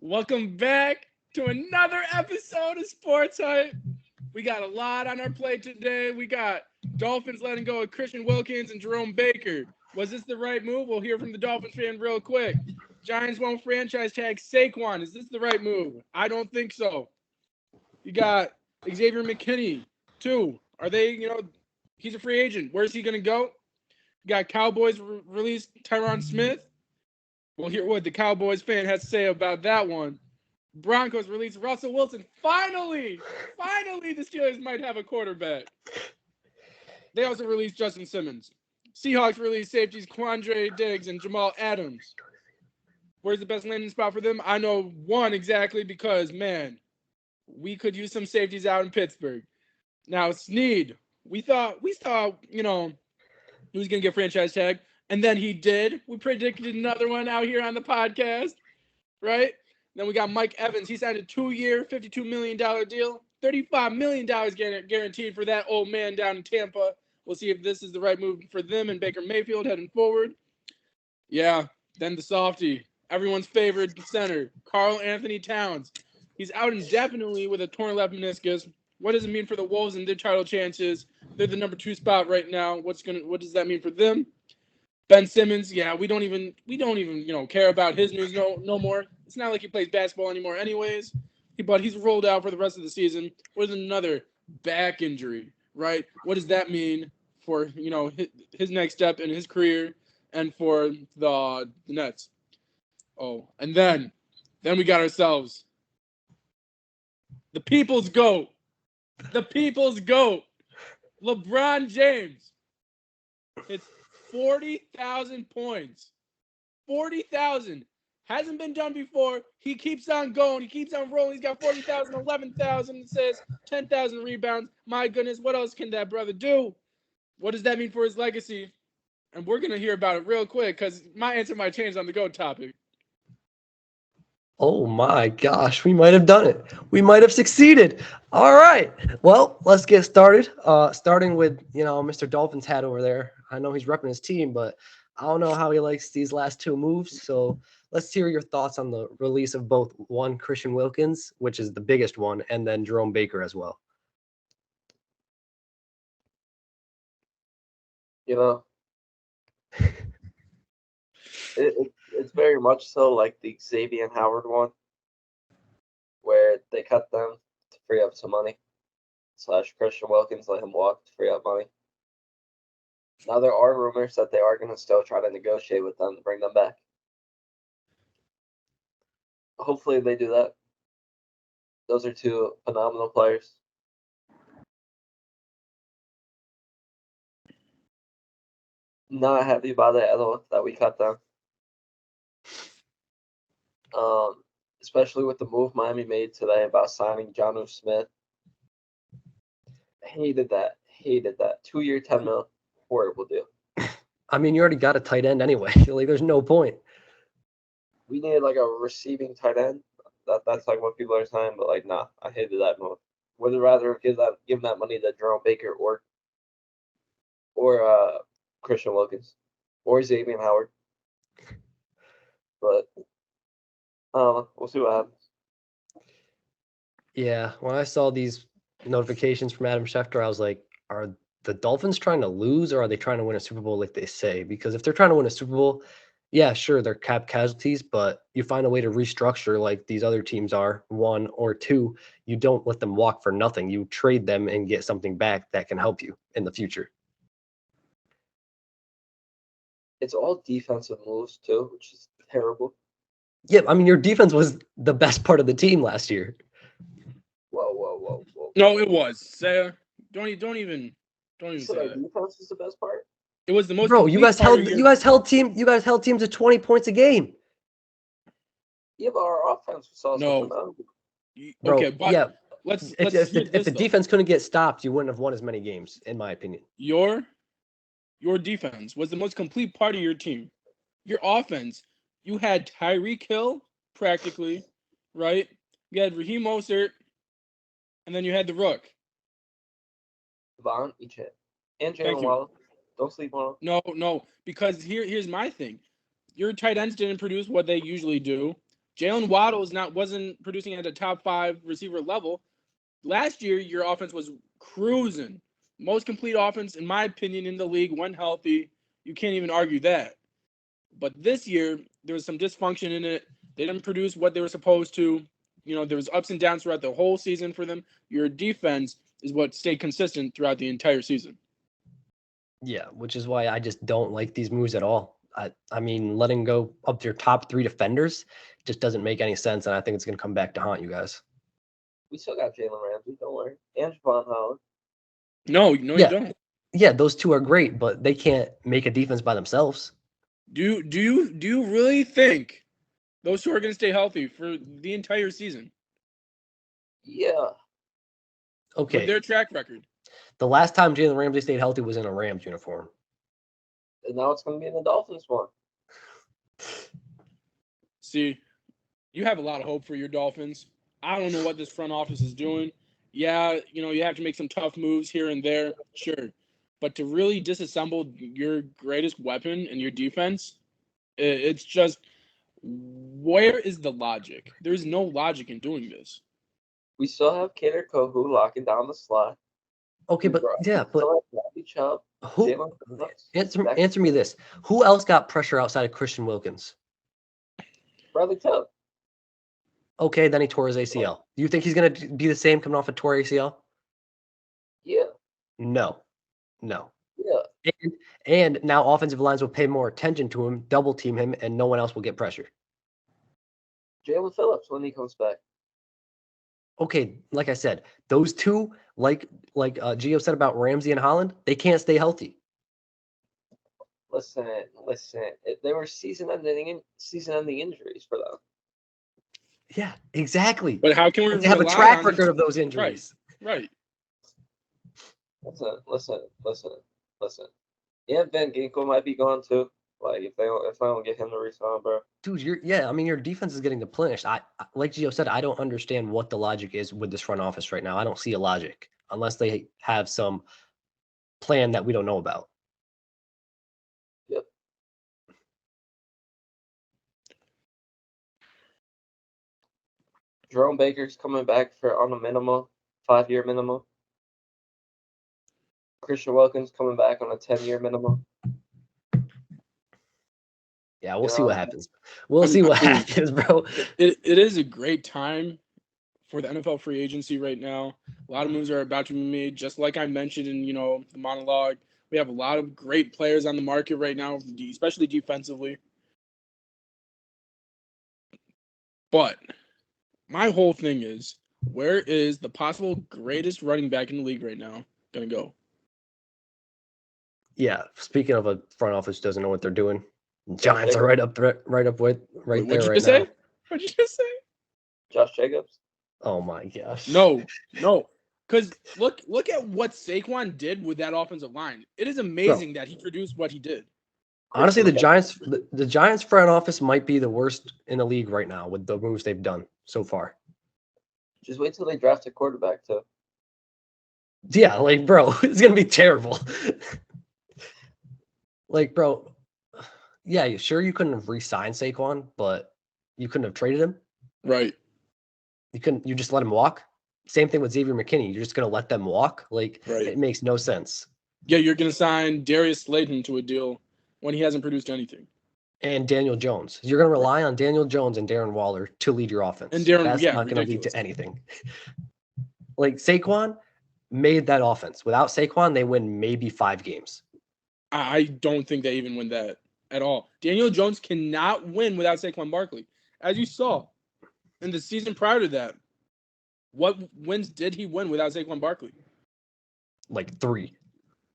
Welcome back to another episode of Sports Hype. We got a lot on our plate today. We got Dolphins letting go of Christian Wilkins and Jerome Baker. Was this the right move? We'll hear from the Dolphins fan real quick. Giants won't franchise tag Saquon. Is this the right move? I don't think so. You got Xavier McKinney, too. Are they, he's a free agent. Where's he going to go? You got Cowboys release Tyron Smith. We'll hear what the Cowboys fan has to say about that one. Broncos release Russell Wilson. Finally, the Steelers might have a quarterback. They also released Justin Simmons. Seahawks released safeties Quandre Diggs and Jamal Adams. Where's the best landing spot for them? I know one exactly because, man, we could use some safeties out in Pittsburgh. Now, Snead, we thought, he was going to get franchise tag. And then he did. We predicted another one out here on the podcast, right? Then we got Mike Evans. He signed a 2-year, $52 million deal. $35 million guaranteed for that old man down in Tampa. We'll see if this is the right move for them and Baker Mayfield heading forward. Yeah, then the softie. Everyone's favorite center, Karl Anthony Towns. He's out indefinitely with a torn left meniscus. What does it mean for the Wolves and their title chances? They're the number 2 spot right now. What does that mean for them? Ben Simmons, yeah, we don't even care about his news no more. It's not like he plays basketball anymore anyways. But he's rolled out for the rest of the season with another back injury, right? What does that mean for, his next step in his career and for the Nets? Oh, and then we got ourselves the people's GOAT. The people's GOAT. LeBron James. It's 40,000 points. 40,000. Hasn't been done before. He keeps on going. He keeps on rolling. He's got 40,000, 11,000. It says 10,000 rebounds. My goodness, what else can that brother do? What does that mean for his legacy? And we're going to hear about it real quick because my answer might change on the GOAT topic. Oh my gosh, we might have done it. We might have succeeded. All right. Well, let's get started. Starting with, Mr. Dolphins hat over there. I know he's repping his team, but I don't know how he likes these last 2 moves. So let's hear your thoughts on the release of both one Christian Wilkins, which is the biggest one, and then Jerome Baker as well. It's very much so like the Xavier Howard one, where they cut them to free up some money, / Christian Wilkins let him walk to free up money. Now there are rumors that they are going to still try to negotiate with them to bring them back. Hopefully they do that. Those are 2 phenomenal players. Not happy about it at all that we cut them. Especially with the move Miami made today about signing Jonnu Smith. Hated that. 2-year, $10 million. Horrible deal. I mean, you already got a tight end anyway. Like, there's no point. We needed like a receiving tight end. That's like what people are saying, but nah, I hated that move. Would rather give that money to Jerome Baker or Christian Wilkins or Xavier Howard. But we'll see what happens. Yeah, when I saw these notifications from Adam Schefter, I was like, are the Dolphins trying to lose or are they trying to win a Super Bowl like they say? Because if they're trying to win a Super Bowl, yeah, sure, they're cap casualties, but you find a way to restructure like these other teams are, 1 or 2. You don't let them walk for nothing. You trade them and get something back that can help you in the future. It's all defensive moves too, which is terrible. Yeah, I mean, your defense was the best part of the team last year. Whoa. No, it was. Sarah, don't even say that. Defense is the best part. It was the most. Bro, you guys held teams to 20 points a game. Yeah, but our offense was also phenomenal. Bro, okay, but yeah. If the defense couldn't get stopped, you wouldn't have won as many games, in my opinion. Your defense was the most complete part of your team. Your offense, you had Tyreek Hill practically, right? You had Raheem Mostert, and then you had the Rook. Devon, and Jalen Waddle. Don't sleep on him. No, because here's my thing. Your tight ends didn't produce what they usually do. Jalen Waddle wasn't producing at a top 5 receiver level. Last year, your offense was cruising. Most complete offense, in my opinion, in the league when healthy. You can't even argue that. But this year, there was some dysfunction in it. They didn't produce what they were supposed to. There was ups and downs throughout the whole season for them. Your defense is what stayed consistent throughout the entire season. Yeah, which is why I just don't like these moves at all. I mean, letting go up to your top 3 defenders just doesn't make any sense, and I think it's going to come back to haunt you guys. We still got Jalen Ramsey, don't worry. And Javon Howard. No, you don't. Yeah, those 2 are great, but they can't make a defense by themselves. Do you really think those 2 are going to stay healthy for the entire season? Yeah. Okay. With their track record. The last time Jalen Ramsey stayed healthy was in a Rams uniform. And now it's going to be in the Dolphins one. See, you have a lot of hope for your Dolphins. I don't know what this front office is doing. Yeah, you have to make some tough moves here and there, sure. But to really disassemble your greatest weapon in your defense, it's just, where is the logic? There's no logic in doing this. We still have Kader Kohu locking down the slot. Okay, but Chubb, who answer me this? Who else got pressure outside of Christian Wilkins? Bradley Chubb. Okay, then he tore his ACL. Do you think he's going to be the same coming off a tore ACL? Yeah. No. Yeah. And now offensive lines will pay more attention to him, double team him, and no one else will get pressure. Jalen Phillips when he comes back. Okay, like I said, those 2, like Gio said about Ramsey and Holland, they can't stay healthy. Listen. They were season-ending injuries for them. Yeah, exactly. But how can we they have a track record of those injuries? Right. Listen. Yeah, Van Ginkel might be gone too. Like if I don't get him to resign, bro. Dude, your defense is getting depleted. I like Gio said, I don't understand what the logic is with this front office right now. I don't see a logic unless they have some plan that we don't know about. Yep. Jerome Baker's coming back on a minimum, 5-year minimum. Christian Wilkins coming back on a 10-year minimum. Yeah, we'll see what happens. We'll see what happens, bro. It is a great time for the NFL free agency right now. A lot of moves are about to be made, just like I mentioned in the monologue. We have a lot of great players on the market right now, especially defensively. But my whole thing is, where is the possible greatest running back in the league right now going to go? Yeah, speaking of a front office doesn't know what they're doing, Giants are right up there right now. What'd you just say? Josh Jacobs. Oh my gosh. No. Because look at what Saquon did with that offensive line. It is amazing that he produced what he did. Honestly, the Giants front office might be the worst in the league right now with the moves they've done so far. Just wait till they draft a quarterback too. Yeah, like bro, it's gonna be terrible. Like, bro, yeah, sure you couldn't have re-signed Saquon, but you couldn't have traded him. Right. You just let him walk. Same thing with Xavier McKinney. You're just gonna let them walk. Like, It makes no sense. Yeah, you're gonna sign Darius Slayton to a deal when he hasn't produced anything. And Daniel Jones. You're gonna rely on Daniel Jones and Darren Waller to lead your offense. And that's not gonna lead to anything. Like Saquon made that offense. Without Saquon, they win maybe 5 games. I don't think they even win that at all. Daniel Jones cannot win without Saquon Barkley. As you saw in the season prior to that, what wins did he win without Saquon Barkley? Like 3.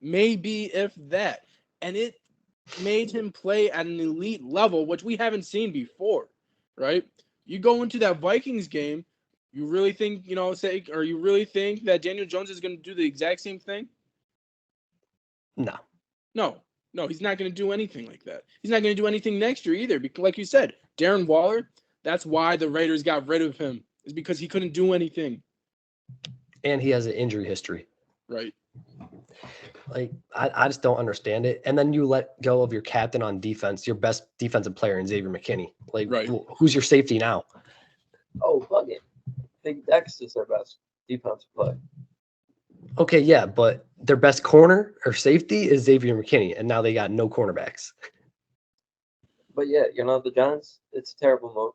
Maybe if that. And it made him play at an elite level, which we haven't seen before, right? You go into that Vikings game, you really think, you really think that Daniel Jones is going to do the exact same thing? No, he's not going to do anything like that. He's not going to do anything next year either. Because, like you said, Darren Waller, that's why the Raiders got rid of him, is because he couldn't do anything. And he has an injury history. Right. Like, I just don't understand it. And then you let go of your captain on defense, your best defensive player in Xavier McKinney. Like, Right. who's your safety now? Oh, fuck it. Big Dex is their best defensive player. Okay, yeah, but their best corner or safety is Xavier McKinney, and now they got no cornerbacks. But yeah, the Giants, it's a terrible move.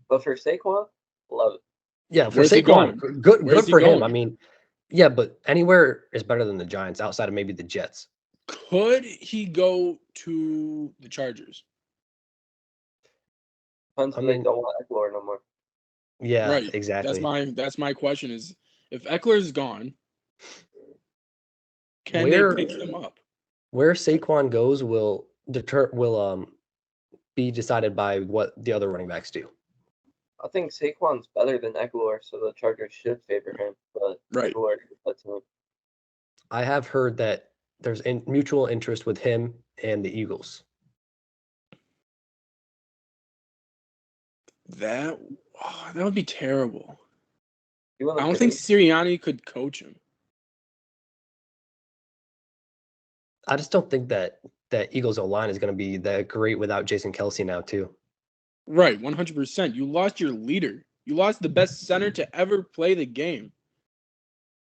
But for Saquon, love it. Yeah, for Where's he Saquon, going? good Where's he for him. going? I mean, yeah, but anywhere is better than the Giants outside of maybe the Jets. Could he go to the Chargers? Depends if they don't want Eckler no more. Yeah, Right. exactly. That's my question is if Eckler's gone, can Where they pick him up? where Saquon goes will be decided by what the other running backs do. I think Saquon's better than Eckler, so the Chargers should favor him. But Right. Eckler, that's him. I have heard that there's mutual interest with him and the Eagles. That would be terrible. I I don't think Sirianni could coach him. I just don't think that Eagles O-line is going to be that great without Jason Kelce now too. Right, 100%. You lost your leader. You lost the best center to ever play the game.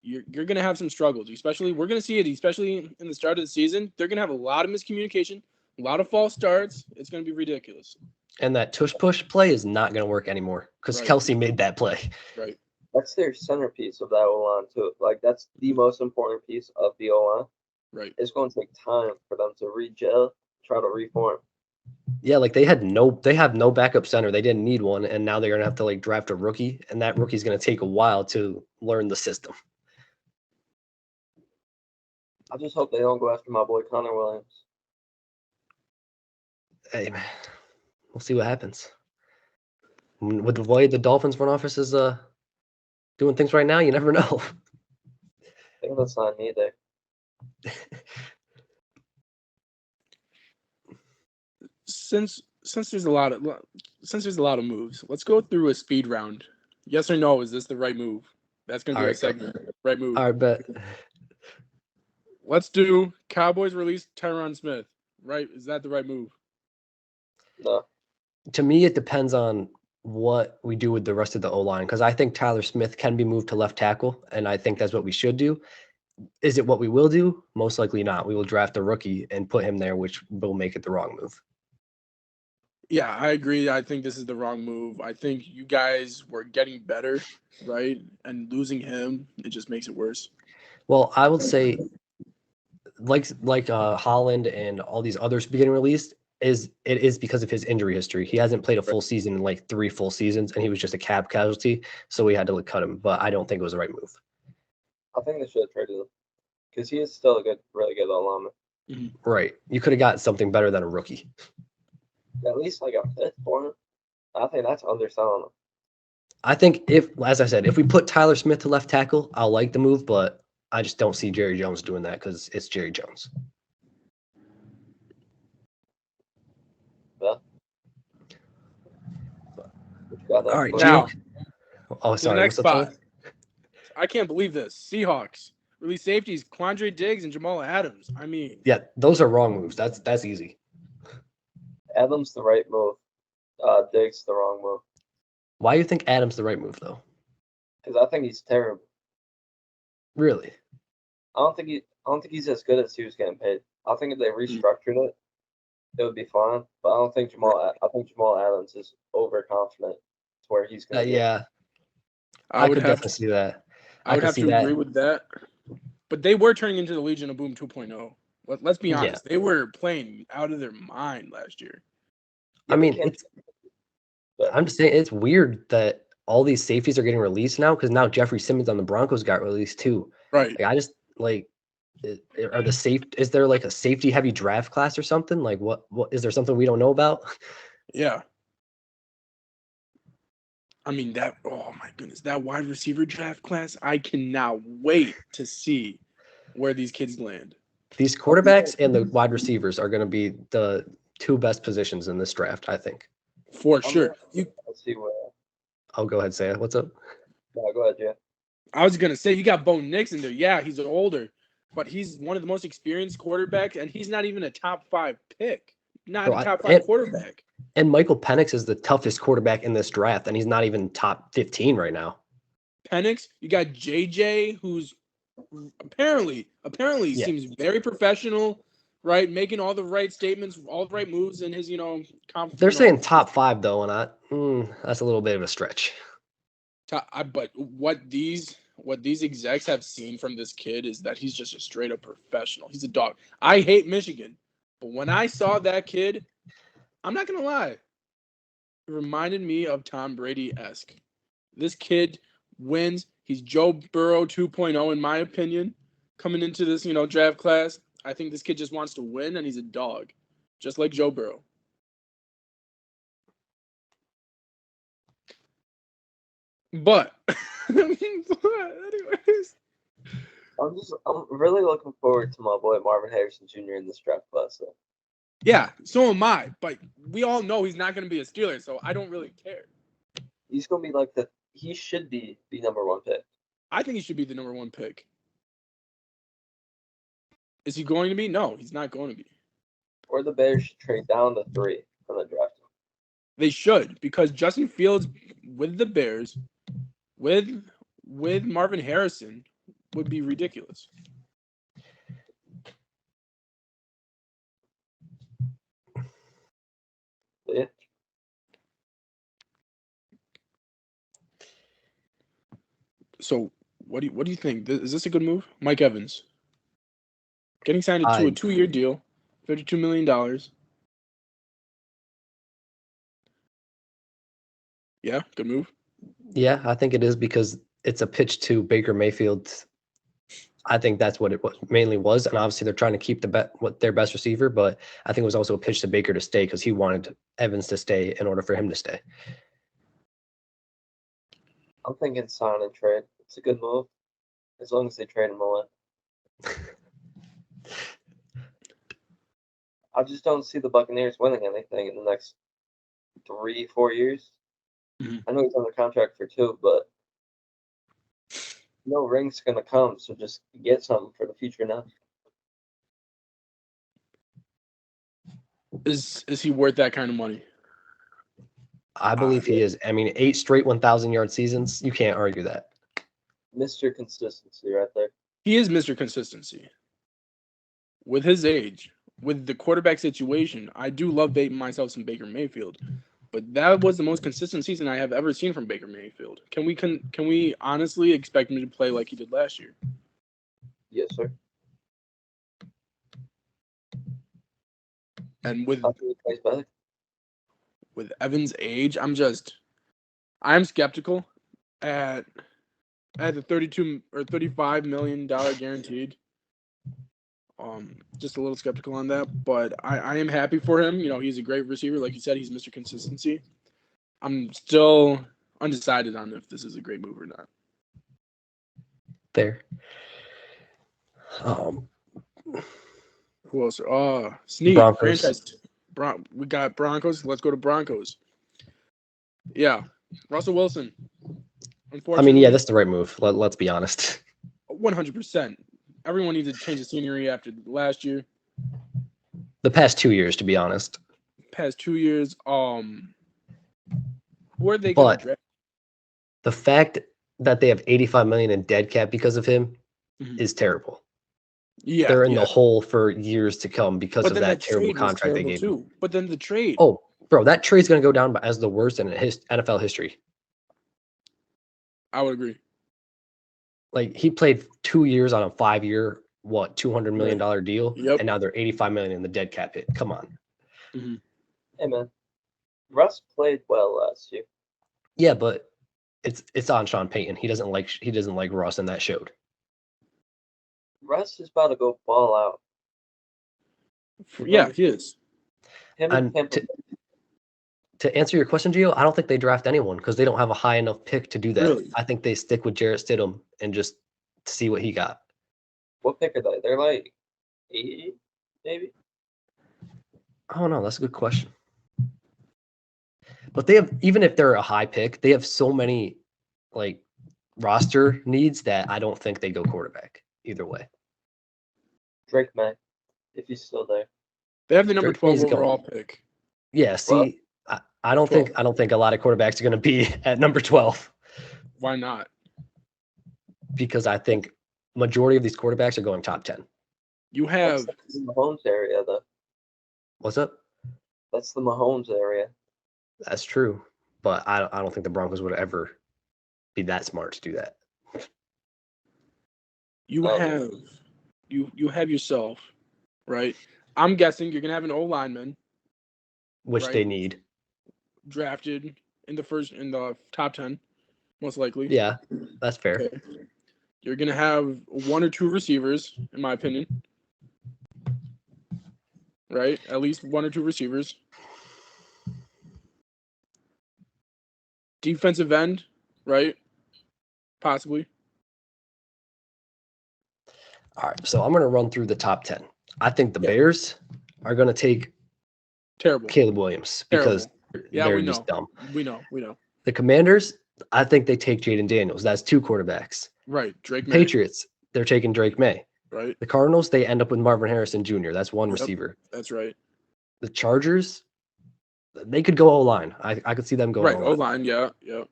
You're going to have some struggles, especially we're going to see it, especially in the start of the season. They're going to have a lot of miscommunication, a lot of false starts. It's going to be ridiculous. And that tush push play is not going to work anymore because Right. Kelce made that play. Right. That's their centerpiece of that O-line too. Like that's the most important piece of the O-line. Right. It's going to take time for them to re-gel, try to reform. Yeah, like they have no backup center. They didn't need one, and now they're gonna have to like draft a rookie, and that rookie's gonna take a while to learn the system. I just hope they don't go after my boy Connor Williams. Hey man, we'll see what happens. With the way the Dolphins front office is doing things right now, you never know. I think that's not me there. Since there's a lot of moves, let's go through a speed round. Yes or no? Is this the right move? That's gonna be our segment. Right move. All right, bet. Let's do Cowboys release Tyron Smith. Right? Is that the right move? No. To me, it depends on what we do with the rest of the O-line because I think Tyler Smith can be moved to left tackle, and I think that's what we should do. Is it what we will do? Most likely not. We will draft a rookie and put him there, which will make it the wrong move. Yeah, I agree. I think this is the wrong move. I think you guys were getting better, right? And losing him, it just makes it worse. Well, I would say like Holland and all these others getting released is because of his injury history. He hasn't played a full season in like 3 full seasons, and he was just a cap casualty, so we had to cut him. But I don't think it was the right move. I think they should have traded him because he is still a really good lineman. Mm-hmm. Right. You could have got something better than a rookie. At least like a fifth for him. I think that's underselling him. I think as I said, if we put Tyler Smith to left tackle, I'll like the move, but I just don't see Jerry Jones doing that because it's Jerry Jones. Yeah. All right, now. Oh, sorry. The next spot. I can't believe this. Seahawks release safeties Quandre Diggs and Jamal Adams. I mean, yeah, those are wrong moves. That's easy. Adams the right move. Diggs the wrong move. Why do you think Adams the right move though? Because I think he's terrible. Really? I don't think he's as good as he was getting paid. I think if they restructured it, it would be fine. But I think Jamal Adams is overconfident to where he's going to yeah. I could definitely see that. I would have to agree with that. But they were turning into the Legion of Boom 2.0. Let's be honest. Yeah. They were playing out of their mind last year. I mean, I'm just saying it's weird that all these safeties are getting released now because now Jeffrey Simmons on the Broncos got released too. Right. Like, I just is there like a safety heavy draft class or something? Like what is there something we don't know about? Yeah. I mean oh my goodness, that wide receiver draft class, I cannot wait to see where these kids land. These quarterbacks and the wide receivers are going to be the 2 best positions in this draft, I think. For sure. Let's see where. I'll go ahead, say it. What's up? No, go ahead, Jay. I was going to say, you got Bo Nix in there. Yeah, he's older. but he's one of the most experienced quarterbacks, and he's not even a top 5 pick. Not Bro, a top 5 quarterback. And Michael Penix is the toughest quarterback in this draft, and he's not even top 15 right now. Penix, you got JJ, who's apparently seems very professional, right? Making all the right statements, all the right moves in his, They're saying top 5 though, and that's a little bit of a stretch. But what these execs have seen from this kid is that he's just a straight up professional. He's a dog. I hate Michigan, but when I saw that kid, I'm not gonna lie, it reminded me of Tom Brady-esque. This kid wins. He's Joe Burrow 2.0 in my opinion. Coming into this, draft class, I think this kid just wants to win, and he's a dog, just like Joe Burrow. But anyways, I'm really looking forward to my boy Marvin Harrison Jr. in this draft class. So. Yeah, so am I. But we all know he's not going to be a Steeler, so I don't really care. He's going to be he should be the number 1 pick. I think he should be the number 1 pick. Is he going to be? No, he's not going to be. Or the Bears should trade down to 3 on the draft. They should, because Justin Fields with the Bears, with Marvin Harrison, would be ridiculous. Yeah. So what do you think? Is this a good move? Mike Evans getting signed to a 2-year deal, $32 million. Yeah, good move. Yeah, I think it is because it's a pitch to Baker Mayfield. I think that's what it mainly was, and obviously they're trying to keep their best receiver, but I think it was also a pitch to Baker to stay because he wanted Evans to stay in order for him to stay. I'm thinking sign and trade. It's a good move, as long as they trade him away. I just don't see the Buccaneers winning anything in the next 3-4 years. Mm-hmm. I know he's under contract for 2, but no ring's gonna come, so just get something for the future now. Is he worth that kind of money? I believe he is. I mean, 8 straight 1,000-yard seasons. You can't argue that. Mr. Consistency right there. He is Mr. Consistency. With his age, with the quarterback situation, I do love myself some Baker Mayfield. But that was the most consistent season I have ever seen from Baker Mayfield. Can we honestly expect him to play like he did last year? Yes, sir. And with Evans' age, I'm skeptical at the $32 or $35 million guaranteed. Just a little skeptical on that, but I am happy for him. He's a great receiver. Like you said, he's Mr. Consistency. I'm still undecided on if this is a great move or not. There. Who else? Sneak. Broncos. Franchise. We got Broncos. Let's go to Broncos. Yeah. Russell Wilson. Unfortunately. I mean, yeah, that's the right move. Let's be honest. 100%. Everyone needs to change the scenery after last year. The past 2 years, to be honest. Past 2 years. Who are they going to draft? The fact that they have $85 million in dead cap because of him is terrible. Yeah, they're in the hole for years to come because of that terrible contract they gave him. But then the trade. Oh, bro, that trade's going to go down as the worst in NFL history. I would agree. Like, he played 2 years on a 5-year, $200 million deal, and now they're $85 million in the dead cap hit. Come on. Mm-hmm. Hey, man. Russ played well last year. Yeah, but it's on Sean Payton. He doesn't like Russ, and that showed. Russ is about to go ball out. Yeah, he is. To answer your question, Gio, I don't think they draft anyone because they don't have a high enough pick to do that. Really? I think they stick with Jarrett Stidham and just see what he got. What pick are they? They're like 80, maybe? I don't know. That's a good question. But they have, even if they're a high pick, they have so many like roster needs that I don't think they go quarterback either way. Drake May, if he's still there. They have the number Drake 12 May's going. overall pick. Yeah, see, I don't think a lot of quarterbacks are going to be at number 12 Why not? because I think majority of these quarterbacks are going top 10. You have That's the Mahomes area, though. What's up? That's the Mahomes area. That's true, but I don't think the Broncos would ever be that smart to do that. you have you have yourself, right? I'm guessing you're gonna have an O lineman Which Right. they need. drafted in the top 10, most likely. Yeah, that's fair. Okay. You're gonna have one or two receivers, in my opinion. Right? At least one or two receivers. Defensive end, right? Possibly. All right, so I'm going to run through the top 10. I think the Yeah. Bears are going to take Terrible. Caleb Williams because Yeah, they're we just know. dumb. We know. The Commanders, I think they take Jaden Daniels. That's two quarterbacks. Right. Drake May. Patriots, they're taking Drake May. Right. The Cardinals, they end up with Marvin Harrison Jr. That's one Yep. receiver. That's right. The Chargers, they could go O-line. I could see them going Right. O-line. O-line, yeah.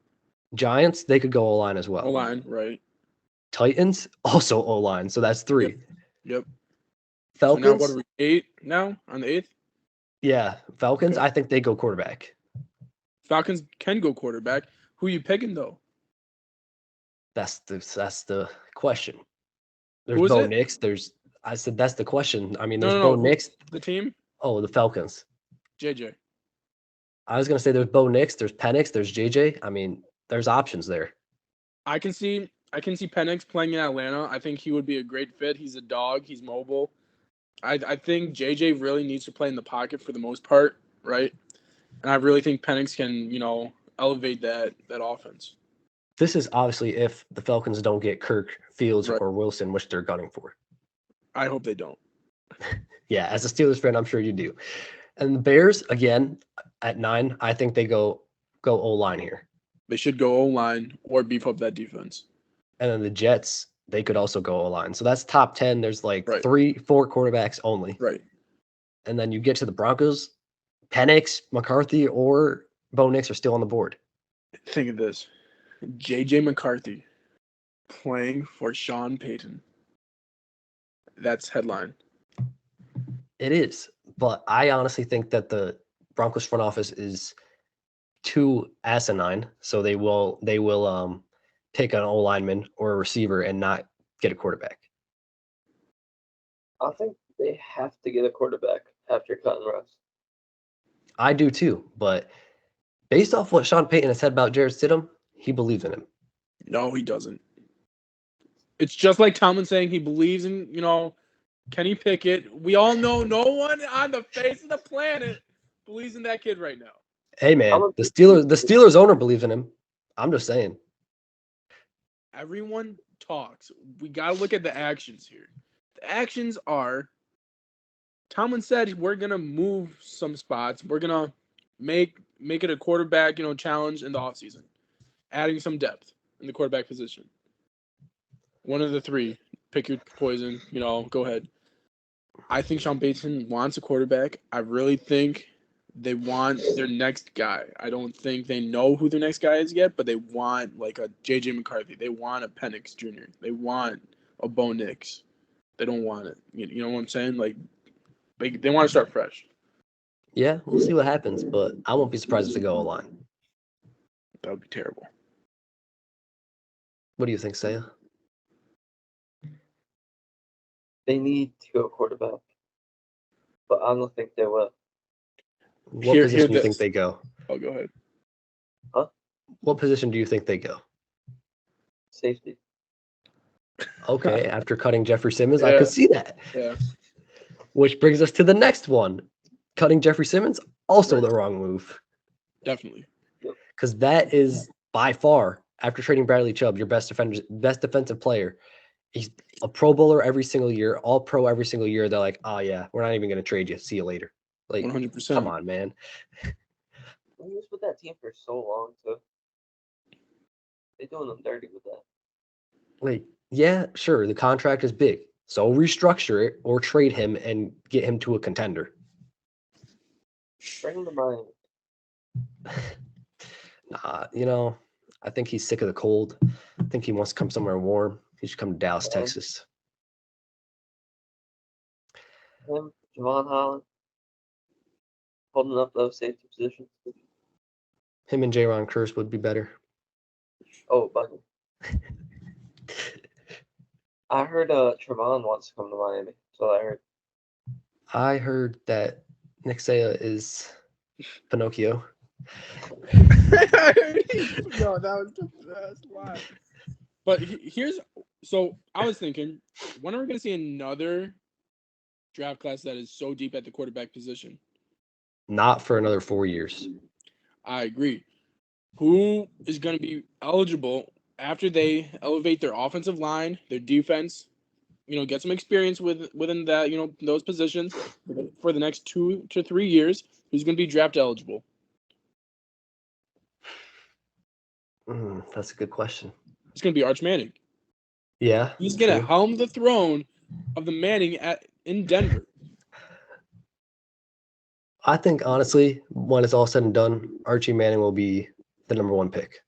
Giants, they could go O-line as well. O-line, right. Titans, also O-line. So that's three. Yep. So Falcons, now what are we, 8 now on the 8th? yeah. Falcons, Okay. I think they go quarterback. Falcons can go quarterback. Who are you picking, though? That's the question. There's Who is Bo it? Nix. I said that's the question. I mean, No, there's no, Bo no. Nix. The team? Oh, the Falcons. JJ. I was gonna say there's Bo Nix, there's Penix, there's JJ. I mean, there's options there. I can see Penix playing in Atlanta. I think he would be a great fit. He's a dog. He's mobile. I think JJ really needs to play in the pocket for the most part, right? And I really think Penix can, elevate that offense. This is obviously if the Falcons don't get Kirk, Fields, Right. or Wilson, which they're gunning for. I hope they don't. Yeah, as a Steelers fan, I'm sure you do. And the Bears, again, at 9, I think they go O-line here. They should go O-line or beef up that defense. And then the Jets, they could also go O-line. So that's top 10. There's like Right. 3-4 quarterbacks only. Right. And then you get to the Broncos, Penix, McCarthy, or Bo Nix are still on the board. Think of this. JJ McCarthy playing for Sean Payton. That's headline. It is. But I honestly think that the Broncos front office is too asinine. So they will take an O-lineman or a receiver and not get a quarterback. I think they have to get a quarterback after cutting Russ. I do too. But based off what Sean Payton has said about Jarrett Stidham, he believes in him. No, he doesn't. It's just like Tomlin saying he believes in, Kenny Pickett. We all know no one on the face of the planet believes in that kid right now. Hey man, the Steelers owner believes in him. I'm just saying. Everyone talks. We got to look at the actions here. The actions are Tomlin said we're going to move some spots. We're going to make it a quarterback, challenge in the offseason. Adding some depth in the quarterback position. One of the three. Pick your poison, go ahead. I think Sean Payton wants a quarterback. I really think they want their next guy. I don't think they know who their next guy is yet, but they want like a JJ McCarthy. They want a Penix Jr. They want a Bo Nix. They don't want it. You know what I'm saying? Like they want to start fresh. Yeah, we'll see what happens, but I won't be surprised if they go O-line. That would be terrible. What do you think, Saya? They need to go quarterback, but I don't think they will. What position do you think they go? Oh, go ahead. Huh? What position do you think they go? Safety. Okay, after cutting Jeffrey Simmons, Yeah. I could see that. Yeah. Which brings us to the next one. Cutting Jeffrey Simmons, also the wrong move. Definitely. Because that is by far, after trading Bradley Chubb, your best defensive player. He's a Pro Bowler every single year, all pro every single year. They're like, oh yeah, we're not even going to trade you. See you later. Like, 100%. come on, man. He was with that team for so long, so they're doing them dirty with that. Like, yeah, sure, the contract is big. So restructure it or trade him and get him to a contender. Bring him to Miami. Nah, I think he's sick of the cold. I think he wants to come somewhere warm. He should come to Dallas, Texas. Him, Javon Holland, holding up those safety positions. Him and Jaron Curse would be better. Oh, buddy. I heard Trevon wants to come to Miami. So I heard. I heard that Nick Saya is Pinocchio. I heard yo, that was the best line. But so I was thinking, when are we going to see another draft class that is so deep at the quarterback position? Not for another 4 years. I agree. Who is going to be eligible after they elevate their offensive line, their defense, get some experience within that, those positions for the next 2 to 3 years? Who's going to be draft eligible? That's a good question. It's going to be Arch Manning. Yeah. He's going to helm the throne of the Manning in Denver. I think, honestly, when it's all said and done, Archie Manning will be the number 1 pick.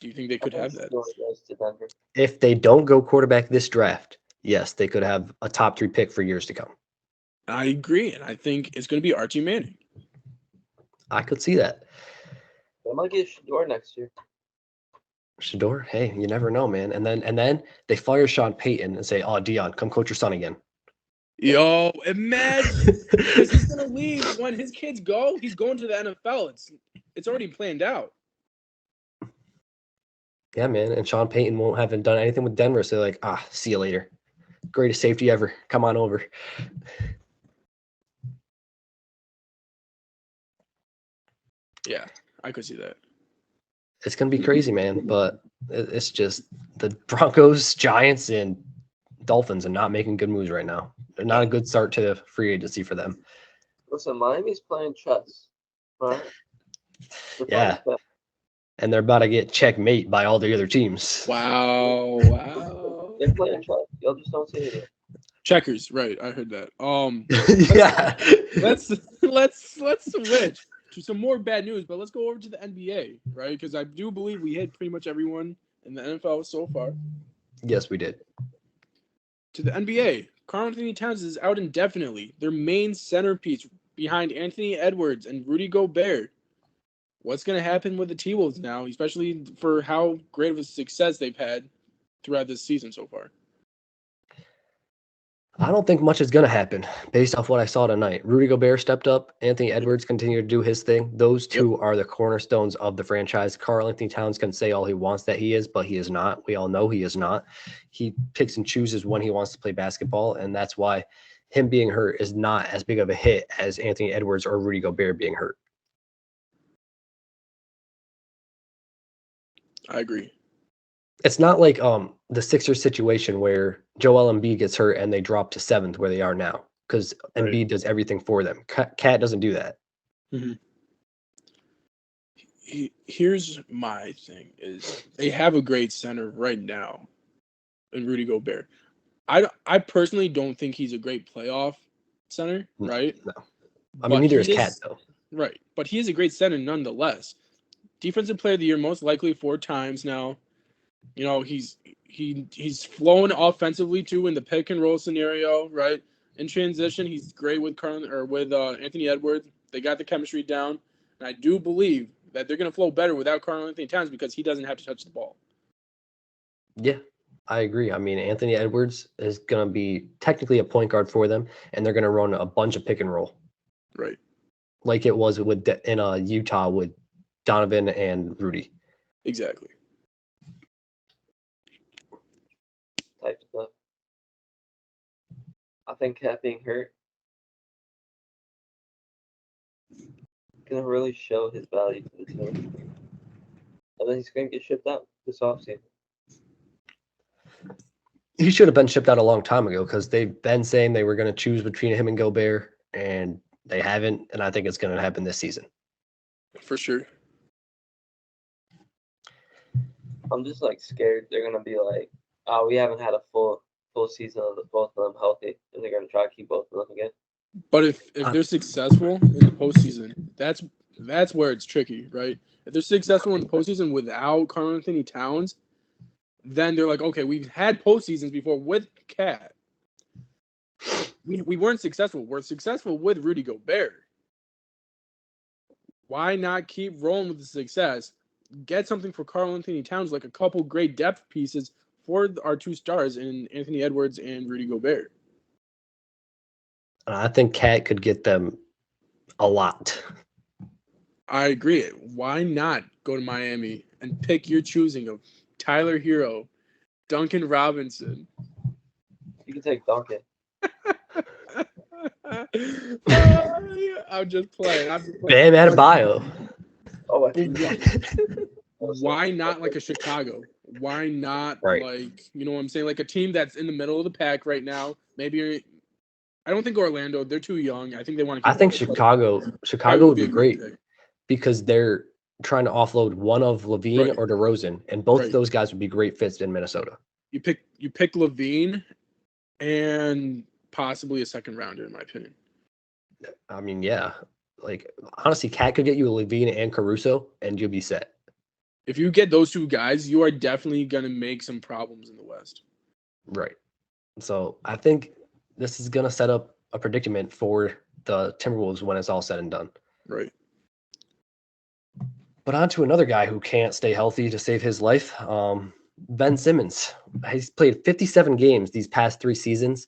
Do you think they could have that? If they don't go quarterback this draft, yes, they could have a top 3 pick for years to come. I agree, and I think it's going to be Archie Manning. I could see that. They might get Shador next year. Shador, hey, you never know, man. And then they fire Sean Payton and say, "Oh, Dion, come coach your son again." Yo, imagine, because he's gonna leave when his kids go. He's going to the NFL. It's already planned out. Yeah, man. And Sean Payton won't have done anything with Denver, so they're like, see you later. Greatest safety ever. Come on over. Yeah, I could see that. It's gonna be crazy, man. But it's just the Broncos, Giants, and Dolphins are not making good moves right now. They're not a good start to free agency for them. Listen, Miami's playing chess. Right? Yeah. And they're about to get checkmate by all the other teams. Wow. They're playing chess. Y'all just don't see it yet. Checkers, right? I heard that. Yeah. Let's switch to some more bad news, but let's go over to the NBA, right? Because I do believe we hit pretty much everyone in the NFL so far. Yes, we did. To the NBA, Karl-Anthony Towns is out indefinitely. Their main centerpiece behind Anthony Edwards and Rudy Gobert. What's going to happen with the T-Wolves now, especially for how great of a success they've had throughout this season so far? I don't think much is going to happen based off what I saw tonight. Rudy Gobert stepped up. Anthony Edwards continued to do his thing. Those two are the cornerstones of the franchise. Karl-Anthony Towns can say all he wants that he is, but he is not. We all know he is not. He picks and chooses when he wants to play basketball, and that's why him being hurt is not as big of a hit as Anthony Edwards or Rudy Gobert being hurt. I agree. It's not like the Sixers situation where Joel Embiid gets hurt and they drop to 7th where they are now because Embiid does everything for them. Cat doesn't do that. Mm-hmm. Here's my thing: is they have a great center right now in Rudy Gobert. I personally don't think he's a great playoff center, right? No. I mean, neither is Cat, though. Right, but he is a great center nonetheless. Defensive Player of the Year most likely 4 times now. He's flowing offensively too in the pick and roll scenario, right? In transition, he's great with Anthony Edwards. They got the chemistry down, and I do believe that they're going to flow better without Karl-Anthony Towns because he doesn't have to touch the ball. Yeah, I agree. I mean, Anthony Edwards is going to be technically a point guard for them, and they're going to run a bunch of pick and roll, right? Like it was in Utah with Donovan and Rudy. Exactly. Type stuff. I think Cat being hurt gonna really show his value to the team. And then he's gonna get shipped out this offseason. He should have been shipped out a long time ago because they've been saying they were going to choose between him and Gobert, and they haven't. And I think it's going to happen this season. For sure. I'm just scared they're gonna be We haven't had a full season of both of them healthy, and they're going to try to keep both of them again. But if they're successful in the postseason, that's where it's tricky, right? If they're successful in the postseason without Karl Anthony Towns, then they're like, okay, we've had postseasons before with Cat. We weren't successful. We're successful with Rudy Gobert. Why not keep rolling with the success? Get something for Karl Anthony Towns, like a couple great depth pieces for our two stars in Anthony Edwards and Rudy Gobert. I think Cat could get them a lot. I agree. Why not go to Miami and pick your choosing of Tyler Hero, Duncan Robinson? You can take Duncan. I'm just playing. Bam Adebayo. Oh, Why not like a Chicago? Why not Right. like, you know what I'm saying? Like a team that's in the middle of the pack right now. Maybe I don't think Orlando. They're too young. I think they want to. I think Chicago would be great because they're trying to offload one of Levine or DeRozan, and both of those guys would be great fits in Minnesota. You pick Levine and possibly a second rounder, in my opinion. I mean, yeah. Like, honestly, Cat could get you a Levine and Caruso, and you'll be set. If you get those two guys, you are definitely going to make some problems in the West. Right. So I think this is going to set up a predicament for the Timberwolves when it's all said and done. Right. But on to another guy who can't stay healthy to save his life, Ben Simmons. He's played 57 games these past 3 seasons.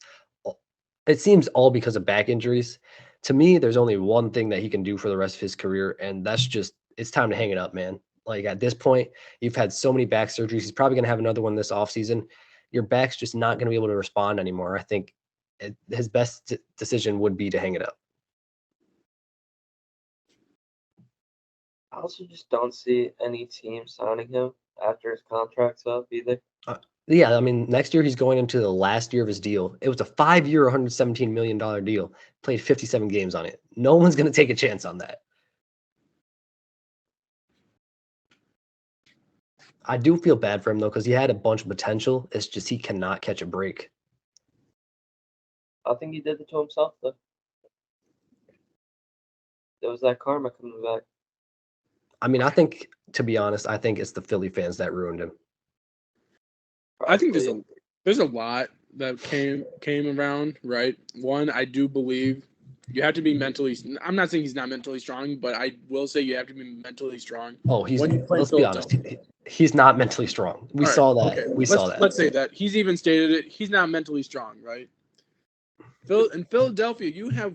It seems all because of back injuries. To me, there's only one thing that he can do for the rest of his career, and that's just it's time to hang it up, man. Like, at this point, you've had so many back surgeries. He's probably going to have another one this offseason. Your back's just not going to be able to respond anymore. I think his best decision would be to hang it up. I also just don't see any team signing him after his contract's up either. Yeah, I mean, next year he's going into the last year of his deal. It was a 5-year, $117 million deal. Played 57 games on it. No one's going to take a chance on that. I do feel bad for him, though, because he had a bunch of potential. It's just he cannot catch a break. I think he did it to himself, though. There was that karma coming back. I mean, I think, to be honest, I think it's the Philly fans that ruined him. I think there's a lot that came around, right? One, I do believe you have to be mentally. I'm not saying he's not mentally strong, but I will say you have to be mentally strong. Oh, let's be honest. He's not mentally strong. We saw that. Okay. Saw that. Let's say that. He's even stated it. He's not mentally strong, right? In Philadelphia, you have,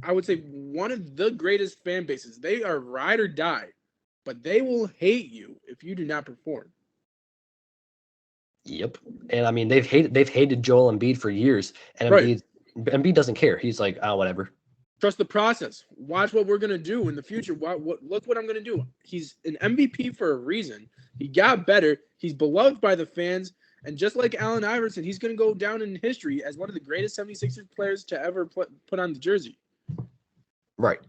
I would say, one of the greatest fan bases. They are ride or die, but they will hate you if you do not perform. Yep. And I mean, they've hated Joel Embiid for years, and Embiid doesn't care. He's like, whatever. Trust the process. Watch what we're gonna do in the future. Look what I'm gonna do. He's an MVP for a reason. He got better. He's beloved by the fans, and just like Allen Iverson, he's gonna go down in history as one of the greatest 76ers players to ever put on the jersey. Right.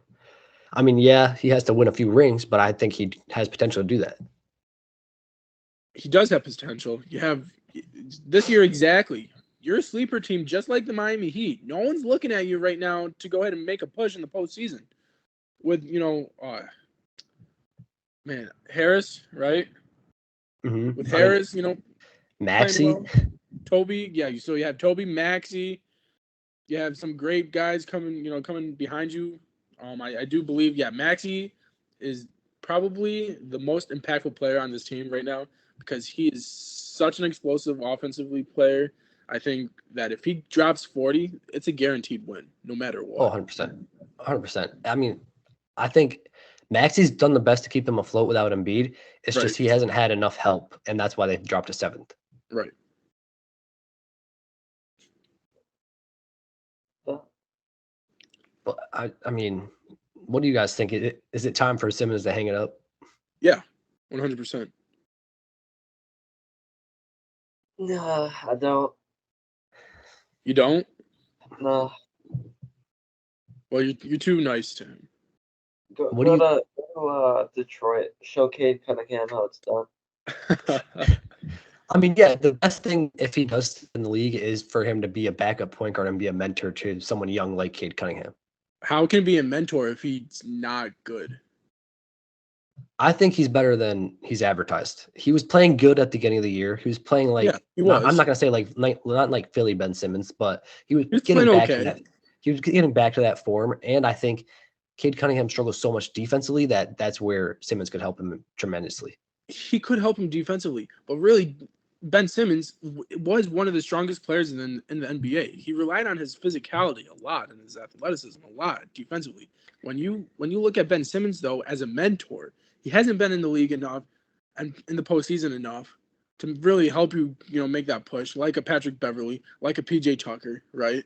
I mean, yeah, he has to win a few rings, but I think he has potential to do that. He does have potential. You have this year exactly. You're a sleeper team, just like the Miami Heat. No one's looking at you right now to go ahead and make a push in the postseason. With Harris, right? Mm-hmm. With Harris, Maxey, well. Toby, yeah. So you have Toby, Maxey. You have some great guys coming behind you. I do believe, Maxey is probably the most impactful player on this team right now because he is such an explosive offensively player. I think that if he drops 40, it's a guaranteed win, no matter what. 100%. 100%. I mean, I think Maxey's done the best to keep them afloat without Embiid. It's just he hasn't had enough help, and that's why they've dropped to 7th. Right. But I mean, what do you guys think? Is it time for Simmons to hang it up? Yeah, 100%. No, I don't. You don't? No. Well, you're too nice to him. Go to Detroit. Show Cade Cunningham how it's done. I mean, yeah, the best thing if he does in the league is for him to be a backup point guard and be a mentor to someone young like Cade Cunningham. How can he be a mentor if he's not good? I think he's better than he's advertised. He was playing good at the beginning of the year. He was playing like Yeah, he was. I'm not gonna say not like Philly Ben Simmons, but he was He's getting playing back to okay. that. He was getting back to that form, and I think Cade Cunningham struggles so much defensively that's where Simmons could help him tremendously. He could help him defensively, but really, Ben Simmons was one of the strongest players in the NBA. He relied on his physicality a lot and his athleticism a lot defensively. When you look at Ben Simmons though as a mentor, he hasn't been in the league enough and in the postseason enough to really help you make that push like a Patrick Beverly, like a PJ Tucker, right?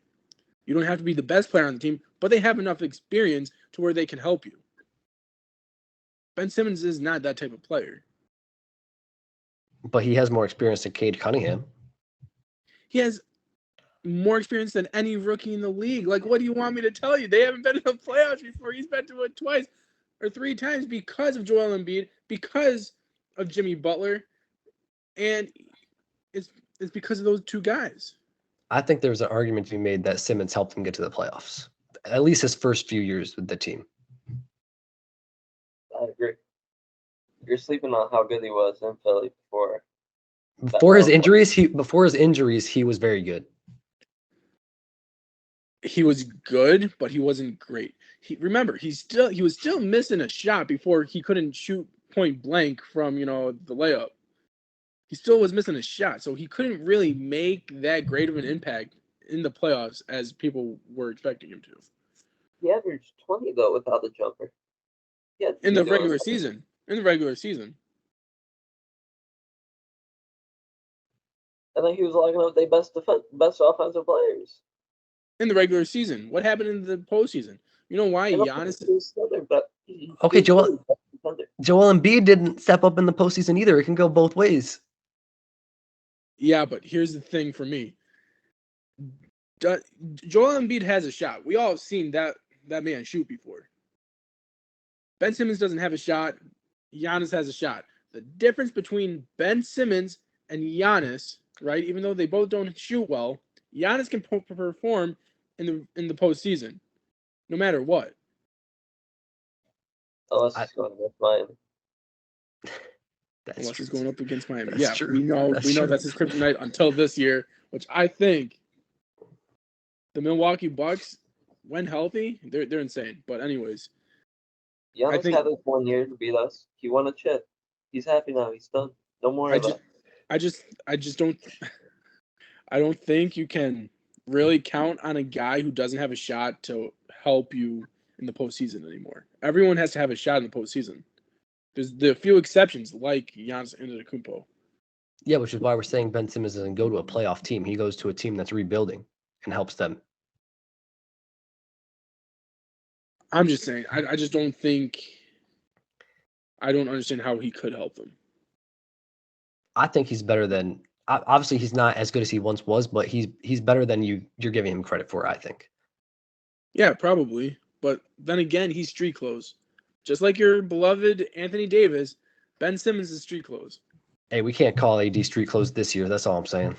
You don't have to be the best player on the team, but they have enough experience to where they can help you. Ben Simmons is not that type of player. But he has more experience than Cade Cunningham. He has more experience than any rookie in the league. Like, what do you want me to tell you? They haven't been in the playoffs before. He's been to it twice or three times because of Joel Embiid, because of Jimmy Butler, and it's because of those two guys. I think there's an argument to be made that Simmons helped him get to the playoffs, at least his first few years with the team. I agree. You're sleeping on how good he was in Philly before. Before his injuries, he was very good. He was good, but he wasn't great. He was still missing a shot before he couldn't shoot point blank from the layup. He still was missing a shot, so he couldn't really make that great of an impact in the playoffs as people were expecting him to. He averaged 20 though without the jumper. Yeah, In the regular season. And then he was locking up their best offensive players. In the regular season. What happened in the postseason? You know why Giannis? Okay, Joel Embiid didn't step up in the postseason either. It can go both ways. Yeah, but here's the thing for me. Joel Embiid has a shot. We all have seen that man shoot before. Ben Simmons doesn't have a shot. Giannis has a shot. The difference between Ben Simmons and Giannis, right? Even though they both don't shoot well, Giannis can perform in the postseason, no matter what. Unless he's going against Miami. Unless he's going up against Miami. That's true. We know that's his kryptonite until this year, which I think the Milwaukee Bucks, when healthy, they're insane. But anyways, Giannis had his 1 year to beat us. He won a chip. He's happy now. He's done. No more of that. I just don't. I don't think you can really count on a guy who doesn't have a shot to help you in the postseason anymore. Everyone has to have a shot in the postseason. There's the few exceptions, like Giannis Antetokounmpo. Yeah, which is why we're saying Ben Simmons doesn't go to a playoff team. He goes to a team that's rebuilding and helps them. I'm just saying, I just don't think. I don't understand how he could help them. I think he's better than. Obviously, he's not as good as he once was, but he's better than you're giving him credit for, I think. Yeah, probably. But then again, he's street clothes. Just like your beloved Anthony Davis, Ben Simmons is street clothes. Hey, we can't call AD street clothes this year. That's all I'm saying.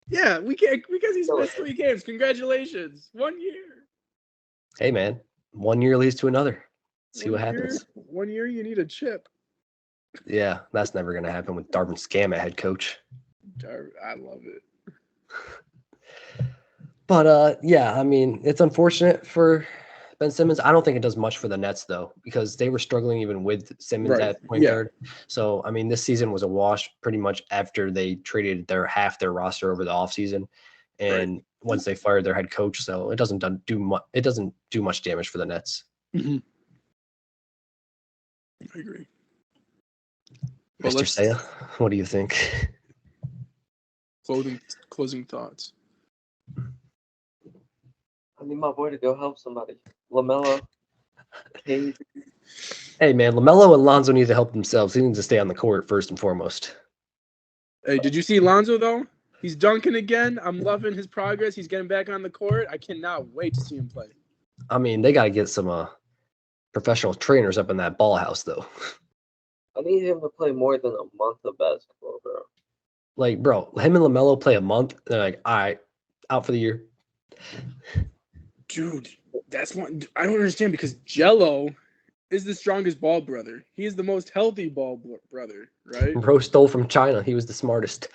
Yeah, we can't because he's missed 3 games. Congratulations. 1 year. Hey, man. 1 year leads to another. See what happens. 1 year, you need a chip. Yeah, that's never going to happen with Darvin Scam at head coach. I love it. But, yeah, I mean, it's unfortunate for Ben Simmons. I don't think it does much for the Nets, though, because they were struggling even with Simmons at point guard. So, I mean, this season was a wash pretty much after they traded half their roster over the offseason. And once they fired their head coach, so it doesn't do much damage for the Nets. Mm-hmm. I agree. Mr. Saya, what do you think? Closing thoughts. I need my boy to go help somebody. LaMelo. Hey, man, LaMelo and Lonzo need to help themselves. He needs to stay on the court first and foremost. Hey, did you see Lonzo, though? He's dunking again. I'm loving his progress. He's getting back on the court. I cannot wait to see him play. I mean, they got to get some professional trainers up in that ball house, though. I need him to play more than a month of basketball, bro. Like, bro, him and LaMelo play a month. They're like, all right, out for the year. Dude, that's one I don't understand because Jello is the strongest ball brother. He is the most healthy brother, right? Bro stole from China. He was the smartest.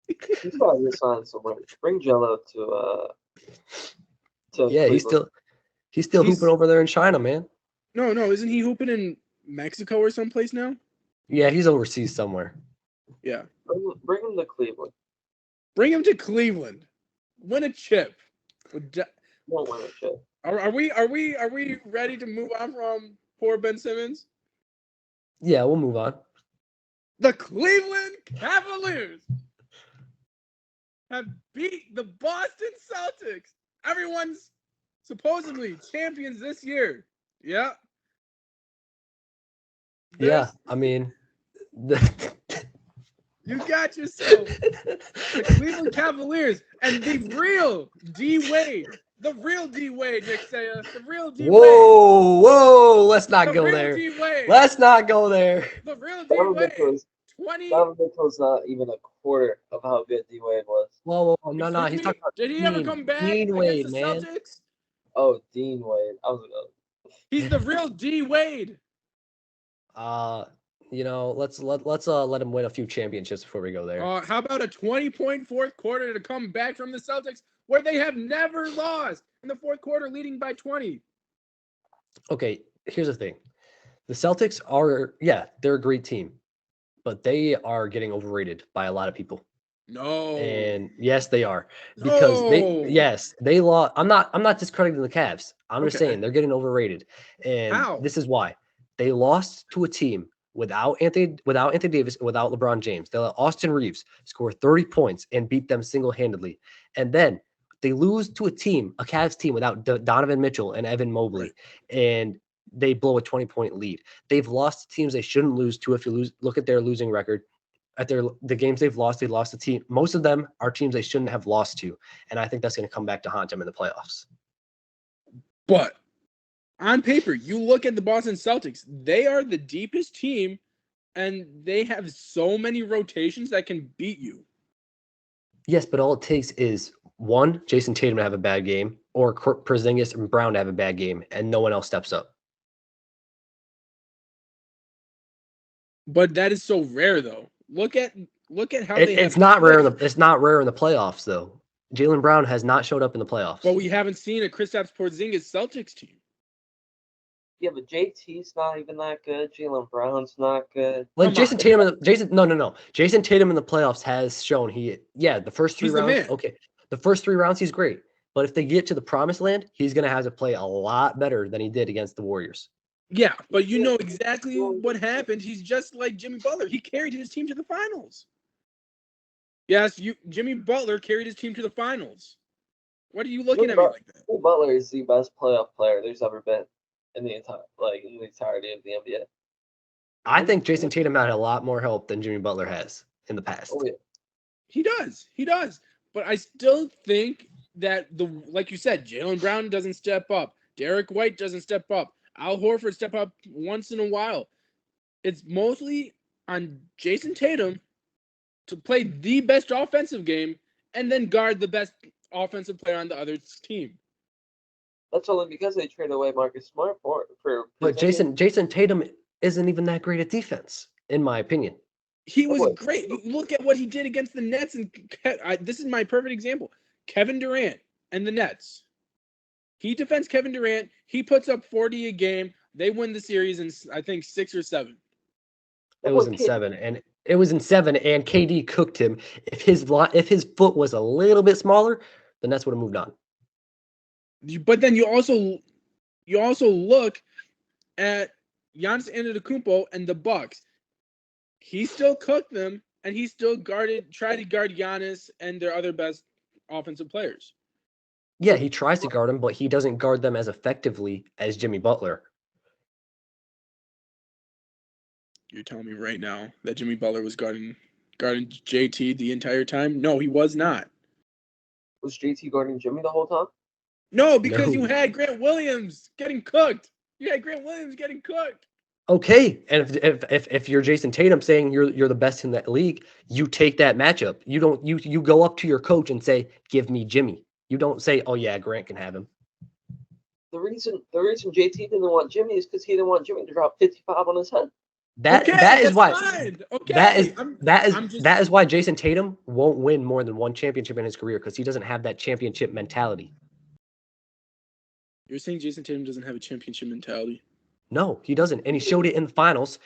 He's got your sign somewhere. Bring Jello to Yeah, Cleveland. he's still He's- hooping over there in China, man. No, isn't he hooping in Mexico or someplace now? Yeah, he's overseas somewhere. Yeah. Bring him to Cleveland. Bring him to Cleveland. Win a chip. Won't win a chip. Are we ready to move on from poor Ben Simmons? Yeah, we'll move on. The Cleveland Cavaliers have beat the Boston Celtics. Everyone's supposedly champions this year. Yeah. Yeah, I mean, You got yourself the Cleveland Cavaliers and the real D Wade. The real D Wade, Nick Saya. The real D Wade. whoa, let's not The go real there. D Wade. Let's not go there. The real D Donovan Wade. Mitchell 20. Mitchell's not even a quarter of how good D Wade was. Whoa, no, Excuse he's me? talking about Did he ever come back Dean against Wade, the man. Celtics? Oh, Dean Wade. He's the real D Wade. Let's let him win a few championships before we go there. How about a 20-point fourth quarter to come back from the Celtics, where they have never lost in the fourth quarter, leading by 20? Okay, here's the thing. The Celtics are, they're a great team, but they are getting overrated by a lot of people. No. And yes, they are. Because they lost. I'm not discrediting the Cavs. I'm just saying they're getting overrated. And this is why. They lost to a team without Anthony Davis, and without LeBron James. They let Austin Reeves score 30 points and beat them single-handedly. And then they lose to a Cavs team without Donovan Mitchell and Evan Mobley. Right. And they blow a 20-point lead. They've lost to teams they shouldn't lose to. If you look at their losing record, at the games they've lost, they lost the team. Most of them are teams they shouldn't have lost to. And I think that's going to come back to haunt them in the playoffs. But on paper, you look at the Boston Celtics, they are the deepest team, and they have so many rotations that can beat you. Yes, but all it takes is one, Jason Tatum to have a bad game, or Porzingis and Brown to have a bad game, and no one else steps up. But that is so rare, though. Look at how it's not rare in the playoffs, though. Jaylen Brown has not showed up in the playoffs. But we haven't seen a Kristaps Porzingis Celtics team. Yeah, but JT's not even that good. Jaylen Brown's not good. Like Jason Tatum in the playoffs has shown the first three rounds. Okay, the first 3 rounds he's great, but if they get to the promised land, he's gonna have to play a lot better than he did against the Warriors. Yeah, but you know exactly what happened. He's just like Jimmy Butler. He carried his team to the finals. Yes, Jimmy Butler carried his team to the finals. What are you looking at me like that? Jimmy Butler is the best playoff player there's ever been in the entirety of the NBA. I think Jason Tatum had a lot more help than Jimmy Butler has in the past. Oh, yeah. He does. But I still think that like you said, Jaylen Brown doesn't step up. Derek White doesn't step up. Al Horford step up once in a while. It's mostly on Jason Tatum to play the best offensive game and then guard the best offensive player on the other team. That's only because they traded away Marcus Smart for. But Jason Tatum isn't even that great at defense, in my opinion. He was great. Look at what he did against the Nets, and this is my perfect example. Kevin Durant and the Nets. He defends Kevin Durant. He puts up 40 a game. They win the series in, I think, 6 or 7. It was in 7, and KD cooked him. If his foot was a little bit smaller, the Nets would have moved on. But then you also look at Giannis Antetokounmpo and the Bucks. He still cooked them, and he still tried to guard Giannis and their other best offensive players. Yeah, he tries to guard them, but he doesn't guard them as effectively as Jimmy Butler. You're telling me right now that Jimmy Butler was guarding JT the entire time? No, he was not. Was JT guarding Jimmy the whole time? No, because you had Grant Williams getting cooked. Okay, and if you're Jason Tatum saying you're the best in that league, you take that matchup. You go up to your coach and say, "Give me Jimmy." You don't say, "Oh yeah, Grant can have him." The reason JT didn't want Jimmy is because he didn't want Jimmy to drop 55 on his head. Okay, That is that's why fine. Okay, that I'm just is why Jason Tatum won't win more than one championship in his career because he doesn't have that championship mentality. You're saying Jason Tatum doesn't have a championship mentality? No, he doesn't, and he showed it in the finals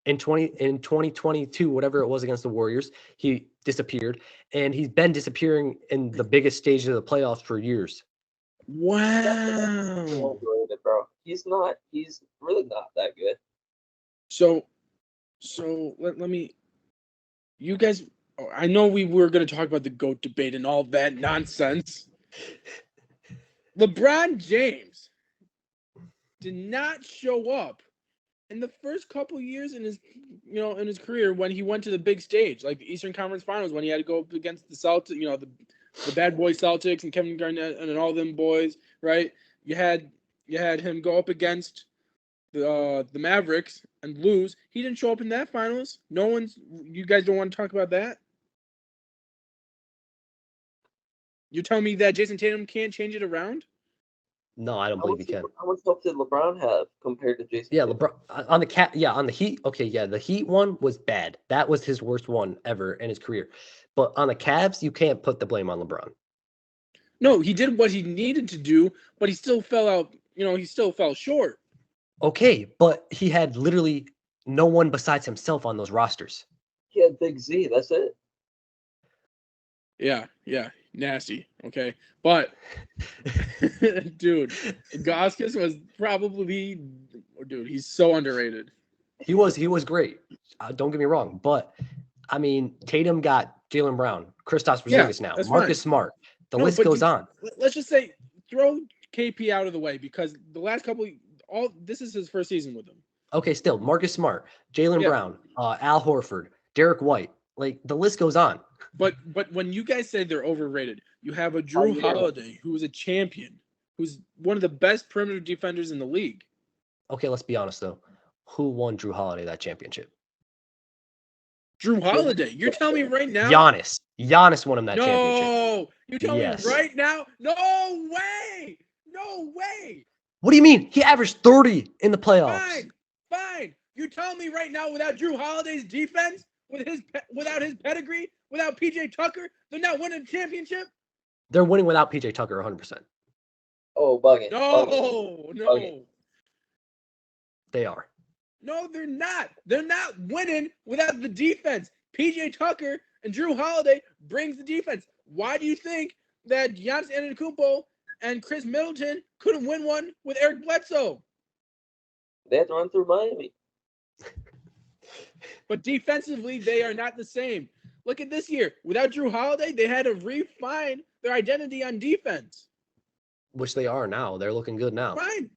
in 2022, whatever it was against the Warriors. He disappeared, and he's been disappearing in the biggest stages of the playoffs for years. Wow. Overrated, bro. He's really not that good. So let me. You guys, I know we were going to talk about the GOAT debate and all that nonsense. LeBron James did not show up in the first couple years in his career when he went to the big stage, like the Eastern Conference Finals, when he had to go up against the Celtics, the bad boy Celtics and Kevin Garnett and all them boys, right? You had him go up against the Mavericks and lose. He didn't show up in that finals. You guys don't want to talk about that? You're telling me that Jason Tatum can't change it around? No, I don't believe he can. How much help did LeBron have compared to Jason? Yeah, Tatum? LeBron on the Heat. Okay, yeah, the Heat one was bad. That was his worst one ever in his career. But on the Cavs, you can't put the blame on LeBron. No, he did what he needed to do, but he still fell out. He still fell short. Okay, but he had literally no one besides himself on those rosters. He had Big Z. That's it. Yeah, nasty. Okay, but dude, Goskis was probably, dude, he's so underrated. He was great. Don't get me wrong, but I mean, Tatum got Jaylen Brown, Kristaps Porzingis now, that's Marcus fine. Smart. The No, list but goes on. Let's just say throw KP out of the way because the last couple, this is his first season with him. Okay, still Marcus Smart, Jaylen Yeah. Brown, Al Horford, Derek White. Like the list goes on. But when you guys say they're overrated, you have a Drew Holiday who is a champion, who's one of the best perimeter defenders in the league. Okay, let's be honest though. Who won Drew Holiday that championship? Drew Holiday. You're telling me right now? Giannis. Giannis won him that championship. No, you tell me Yes. right now? No way! No way! What do you mean? He averaged 30 in the playoffs. Fine. You tell me right now without Drew Holiday's defense, without his pedigree, without PJ Tucker, they're not winning a championship? They're winning without PJ Tucker 100%. Oh, bugging. No. Bugging. They are. No, they're not. They're not winning without the defense. PJ Tucker and Drew Holiday brings the defense. Why do you think that Giannis Antetokounmpo and Chris Middleton couldn't win one with Eric Bledsoe? They had to run through Miami. But defensively, they are not the same. Look at this year. Without Drew Holiday, they had to refine their identity on defense. Which they are now. They're looking good now. Fine.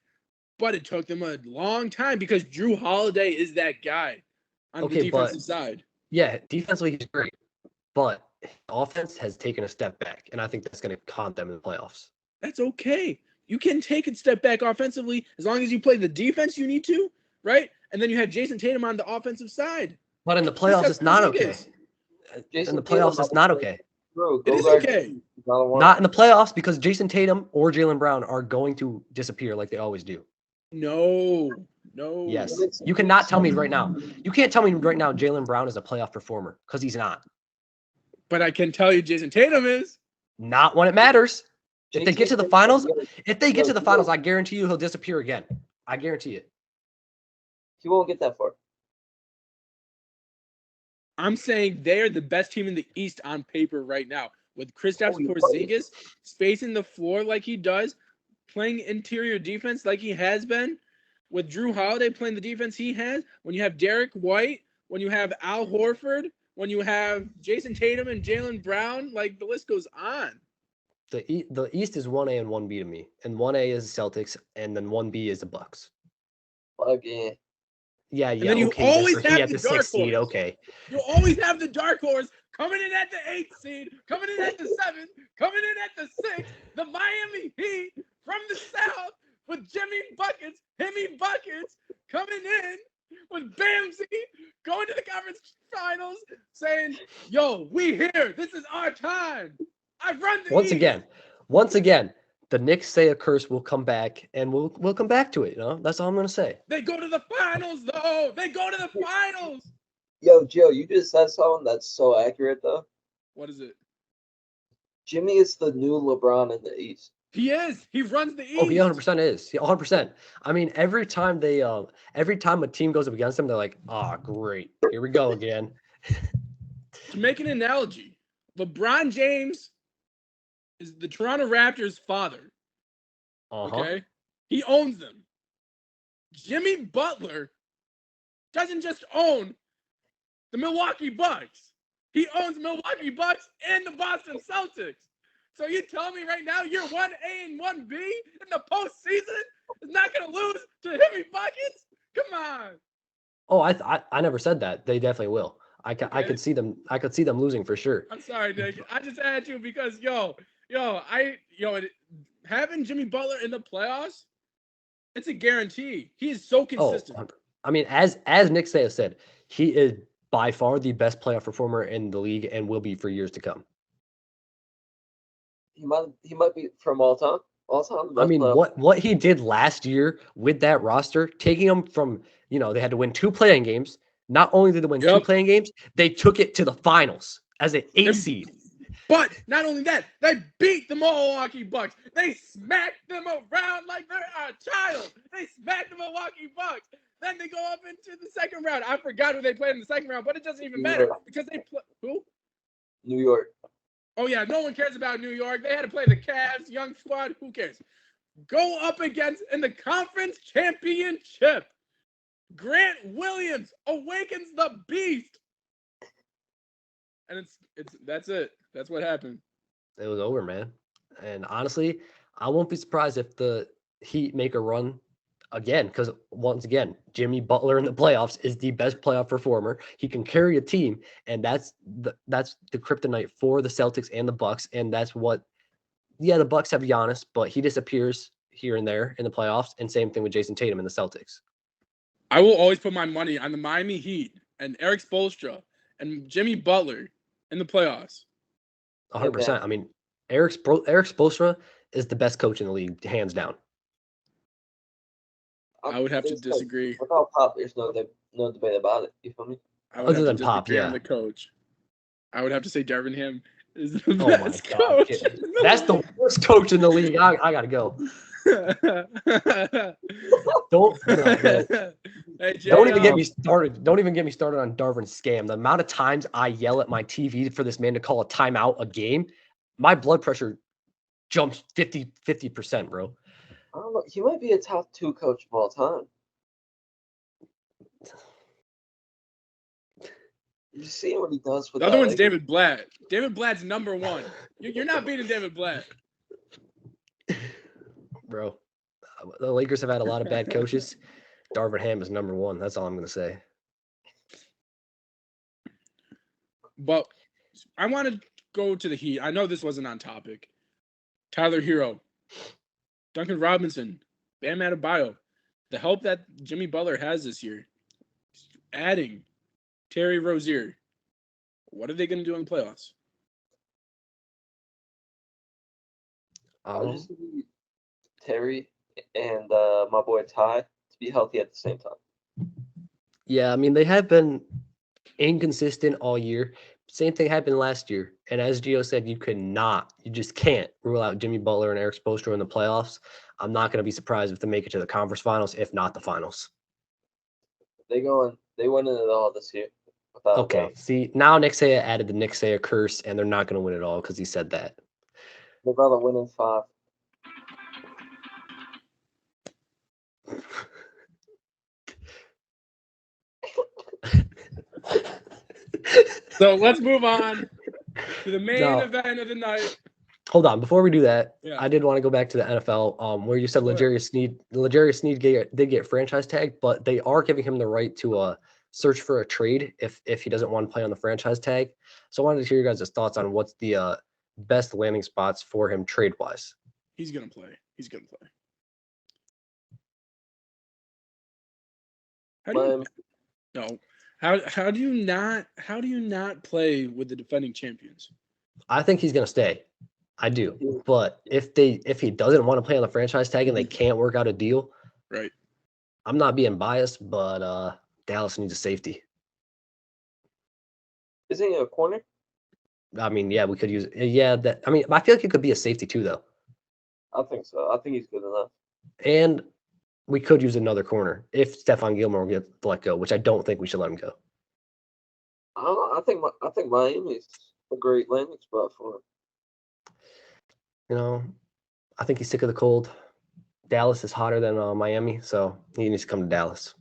But it took them a long time because Drew Holiday is that guy on the defensive side. Yeah, defensively he's great. But offense has taken a step back, and I think that's going to haunt them in the playoffs. That's okay. You can take a step back offensively as long as you play the defense you need to, right? And then you have Jason Tatum on the offensive side. But in the playoffs, it's not okay. In the playoffs, it's not okay. It is okay. Not in the playoffs because Jason Tatum or Jaylen Brown are going to disappear like they always do. No. Yes. You cannot tell me right now. You can't tell me right now Jaylen Brown is a playoff performer because he's not. But I can tell you Jason Tatum is. Not when it matters. If they get to the finals, I guarantee you he'll disappear again. I guarantee it. He won't get that far. I'm saying they're the best team in the East on paper right now. With Kristaps Porzingis spacing the floor like he does, playing interior defense like he has been, with Drew Holiday playing the defense he has, when you have Derek White, when you have Al Horford, when you have Jason Tatum and Jaylen Brown, like the list goes on. The East is 1A and 1B to me. And 1A is the Celtics, and then 1B is the Bucks. Okay. Yeah. And then you always have the dark seed. horse. Okay. You always have the dark horse coming in at the 8th seed, coming in at the 7th, coming in at the 6th, the Miami Heat from the South with Himmy Buckets coming in with Bamsey going to the conference finals saying, yo, we here. This is our time. I've run the Once East. again, the Knicks say a curse will come back, and we'll come back to it. That's all I'm gonna say. They go to the finals, though. They go to the finals. Yo, Joe, you just said something that's so accurate, though. What is it? Jimmy is the new LeBron in the East. He is. He runs the East. Oh, he 100% is. He 100%. I mean, every time a team goes up against them, they're like, "Ah, great, here we go again." To make an analogy, LeBron James is the Toronto Raptors' father. Okay? He owns them. Jimmy Butler doesn't just own the Milwaukee Bucks. He owns Milwaukee Bucks and the Boston Celtics. So you tell me right now you're 1A and 1B in the postseason is not going to lose to Jimmy Buckets? Come on. Oh, I never said that. They definitely will. I could see them. I could see them losing for sure. I'm sorry, Nick. I just had to because having Jimmy Butler in the playoffs, it's a guarantee. He is so consistent. Oh, I mean, as Nick Say said, he is by far the best playoff performer in the league and will be for years to come. He might be from all time. I mean, what he did last year with that roster, taking them from, they had to win 2 playing games. Not only did they win 2 playing games, they took it to the finals as an 8 seed. But not only that, they beat the Milwaukee Bucks. They smacked them around like they're a child. They smacked the Milwaukee Bucks. Then they go up into the second round. I forgot who they played in the second round, but it doesn't even matter because they play who? New York. Oh, yeah, no one cares about New York. They had to play the Cavs, young squad. Who cares? Go up against in the conference championship. Grant Williams awakens the beast. And that's it. That's what happened. It was over, man. And honestly, I won't be surprised if the Heat make a run again, because once again, Jimmy Butler in the playoffs is the best playoff performer. He can carry a team, and that's the kryptonite for the Celtics and the Bucks. And that's what, the Bucks have Giannis, but he disappears here and there in the playoffs. And same thing with Jason Tatum in the Celtics. I will always put my money on the Miami Heat and Eric Spoelstra and Jimmy Butler in the playoffs. 100%. I mean, Eric Spoelstra is the best coach in the league, hands down. I would have to disagree. Without Pop, there's no debate about it. You feel me? Other than Pop, yeah. The coach. I would have to say Darvin Ham is the best coach. That's the worst coach in the league. I gotta go. Don't even get me started. Don't even get me started on Darvin's scam. The amount of times I yell at my TV for this man to call a timeout a game, my blood pressure jumps 50%, bro. I don't know. He might be a top 2 coach of all time. You see what he does with the other one's David Blatt. David Blatt's number 1. You're not beating David Blatt. Bro, the Lakers have had a lot of bad coaches. Darvin Ham is number 1. That's all I'm going to say. But I want to go to the Heat. I know this wasn't on topic. Tyler Hero, Duncan Robinson, Bam Adebayo. The help that Jimmy Butler has this year, adding Terry Rozier. What are they going to do in the playoffs? I just need Terry and my boy Ty to be healthy at the same time. Yeah, I mean, they have been inconsistent all year. Same thing happened last year. And as Gio said, you just can't rule out Jimmy Butler and Eric Spoelstra in the playoffs. I'm not going to be surprised if they make it to the conference finals, if not the finals. They winning it all this year. Okay, see, now Nick Saya added the Nick Saya curse, and they're not going to win it all because he said that. They're about to win in 5. So let's move on to the main event of the night. Hold on, before we do that, yeah. I did want to go back to the NFL, where you said L'Jarius Sneed did get franchise tagged, but they are giving him the right to search for a trade if he doesn't want to play on the franchise tag. So I wanted to hear your guys' thoughts on what's the best landing spots for him trade wise. He's gonna play. No. How do you not play with the defending champions? I think he's gonna stay. I do. But if he doesn't want to play on the franchise tag and they can't work out a deal, Right. I'm not being biased, but Dallas needs a safety. Isn't he a corner? I mean, yeah, we could use I feel like it could be a safety too, though. I think so. I think he's good enough. And we could use another corner if Stephon Gilmore gets let go, which I don't think we should let him go. I don't know. I think Miami's a great landing spot for him. You know, I think he's sick of the cold. Dallas is hotter than Miami, so he needs to come to Dallas.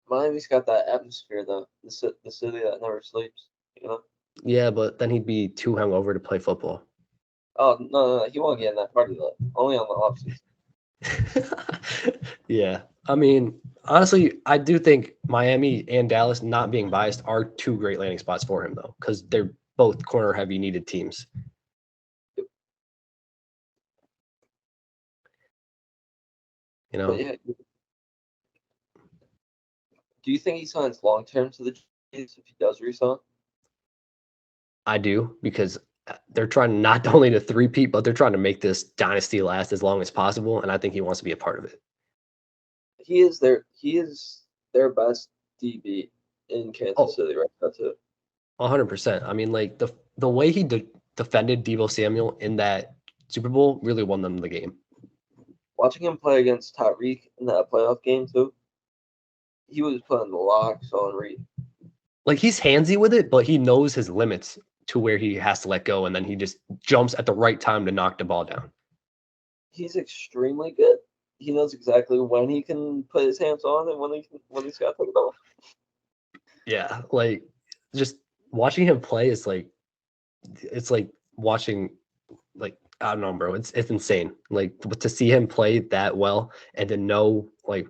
Miami's got that atmosphere, though. The city that never sleeps. You know. Yeah, but then he'd be too hungover to play football. Oh no, he won't get in that party though. Only on the off season. Yeah, I mean, honestly, I do think Miami and Dallas, not being biased, are two great landing spots for him, though, because they're both corner-heavy needed teams. You know. But yeah. Do you think he signs long term to the Chiefs if he does resign? I do, because they're trying not only to three-peat, but they're trying to make this dynasty last as long as possible, and I think he wants to be a part of it. He is their best DB in Kansas City right now too. 100%. I mean, like the way he defended Deebo Samuel in that Super Bowl really won them the game. Watching him play against Tyreek in that playoff game too, he was putting the locks on Reed. Like, he's handsy with it, but he knows his limits to where he has to let go, and then he just jumps at the right time to knock the ball down. He's extremely good. He knows exactly when he can put his hands on and when he's got to take it off. Yeah, like, just watching him play is like, it's like watching, like, I don't know, bro. It's insane. Like, to see him play that well and to know, like,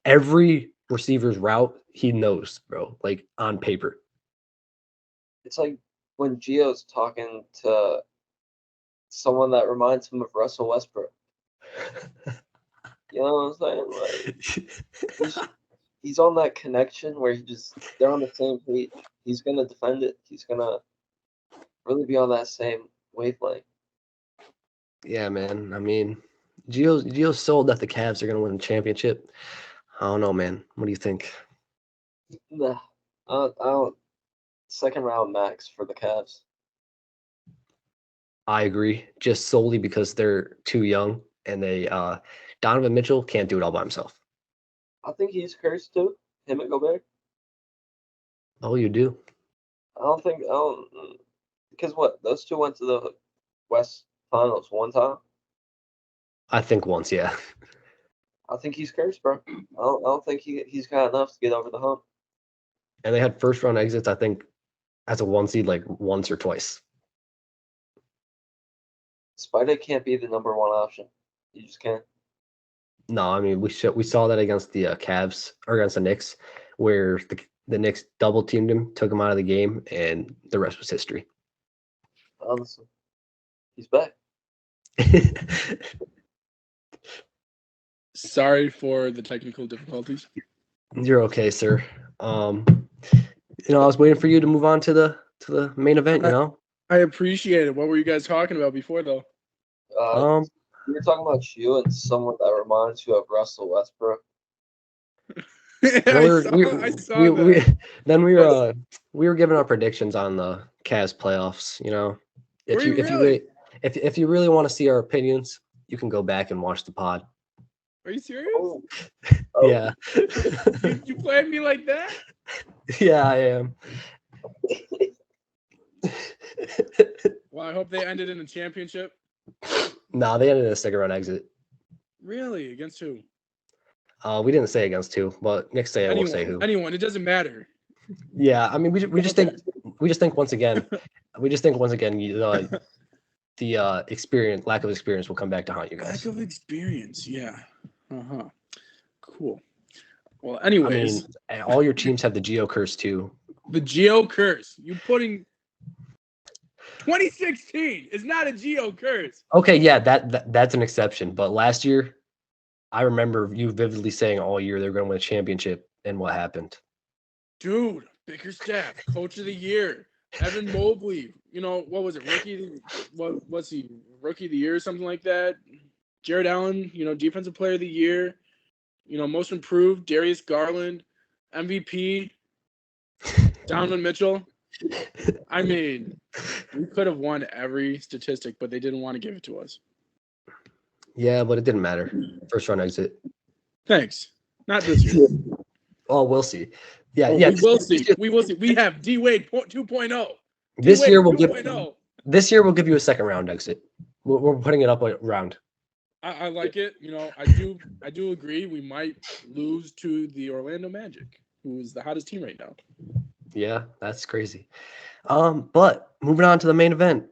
every receiver's route he knows, bro, like, on paper. It's like when Gio's talking to someone that reminds him of Russell Westbrook. You know what I'm saying? Like, he's on that connection where they're on the same page. He's gonna defend it. He's gonna really be on that same wavelength. Yeah, man. I mean, Gio's sold that the Cavs are gonna win the championship. I don't know, man. What do you think? Nah, I don't. Second round max for the Cavs. I agree, just solely because they're too young, and Donovan Mitchell can't do it all by himself. I think he's cursed too. Him and Gobert. Oh, you do? I don't because what, those two went to the West Finals one time. I think once, yeah. I think he's cursed, bro. I don't think he's got enough to get over the hump. And they had first round exits, I think, as a one seed, like, once or twice. Spider can't be the number one option. You just can't. No, I mean, we saw that against the Cavs, or against the Knicks, where the Knicks double teamed him, took him out of the game, and the rest was history. Honestly, he's back. Sorry for the technical difficulties. You're okay, sir. I was waiting for you to move on to the main event. You know, I appreciate it. What were you guys talking about before, though? We were talking about you and someone that reminds you of Russell Westbrook. I saw that. Then we were giving our predictions on the Cavs playoffs. You know, if you really want to see our opinions, you can go back and watch the pod. Are you serious? Oh. Yeah. You played me like that? Yeah, I am. Well, I hope they ended in a championship. Nah, they ended in a second round exit. Really? Against who? We didn't say against who, but next day I will say who. Anyone. It doesn't matter. Yeah, I mean, we just think once again, the lack of experience will come back to haunt you guys. Lack of experience, yeah. Cool. Well, anyways, I mean, all your teams have the Geo curse too. The Geo curse. You putting 2016 is not a Geo curse. Okay, yeah, that's an exception. But last year, I remember you vividly saying all year they're going to win a championship, and what happened? Dude, Bickerstaff, Coach of the Year. Evan Mobley, what was it? Rookie of the Year or something like that? Jared Allen, Defensive Player of the Year. Most Improved, Darius Garland, MVP, Donovan Mitchell. I mean, we could have won every statistic, but they didn't want to give it to us. Yeah, but it didn't matter. First round exit. Thanks. Not this year. Oh, we'll see. Yeah, We will see. We will see. We have D Wade 2.0. This year we'll 2.0. This year we'll give you a second round exit. We're putting it up around. I like it. I do agree. We might lose to the Orlando Magic, who is the hottest team right now. Yeah, that's crazy. But moving on to the main event.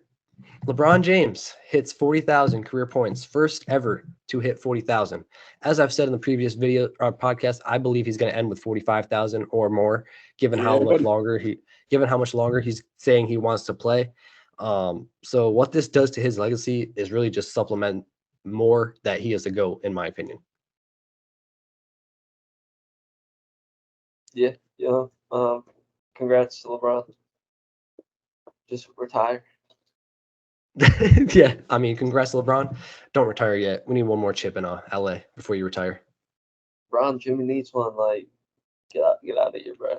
LeBron James hits 40,000 career points, first ever to hit 40,000. As I've said in the previous video podcast, I believe he's going to end with 45,000 or more, given how much longer he's saying he wants to play. So what this does to his legacy is really just supplement more that he is a GOAT, in my opinion. Yeah. Congrats to LeBron. Just retire. Yeah, I mean, congrats, LeBron. Don't retire yet. We need one more chip in LA before you retire. LeBron, Jimmy needs one. Like, get out of here, bro.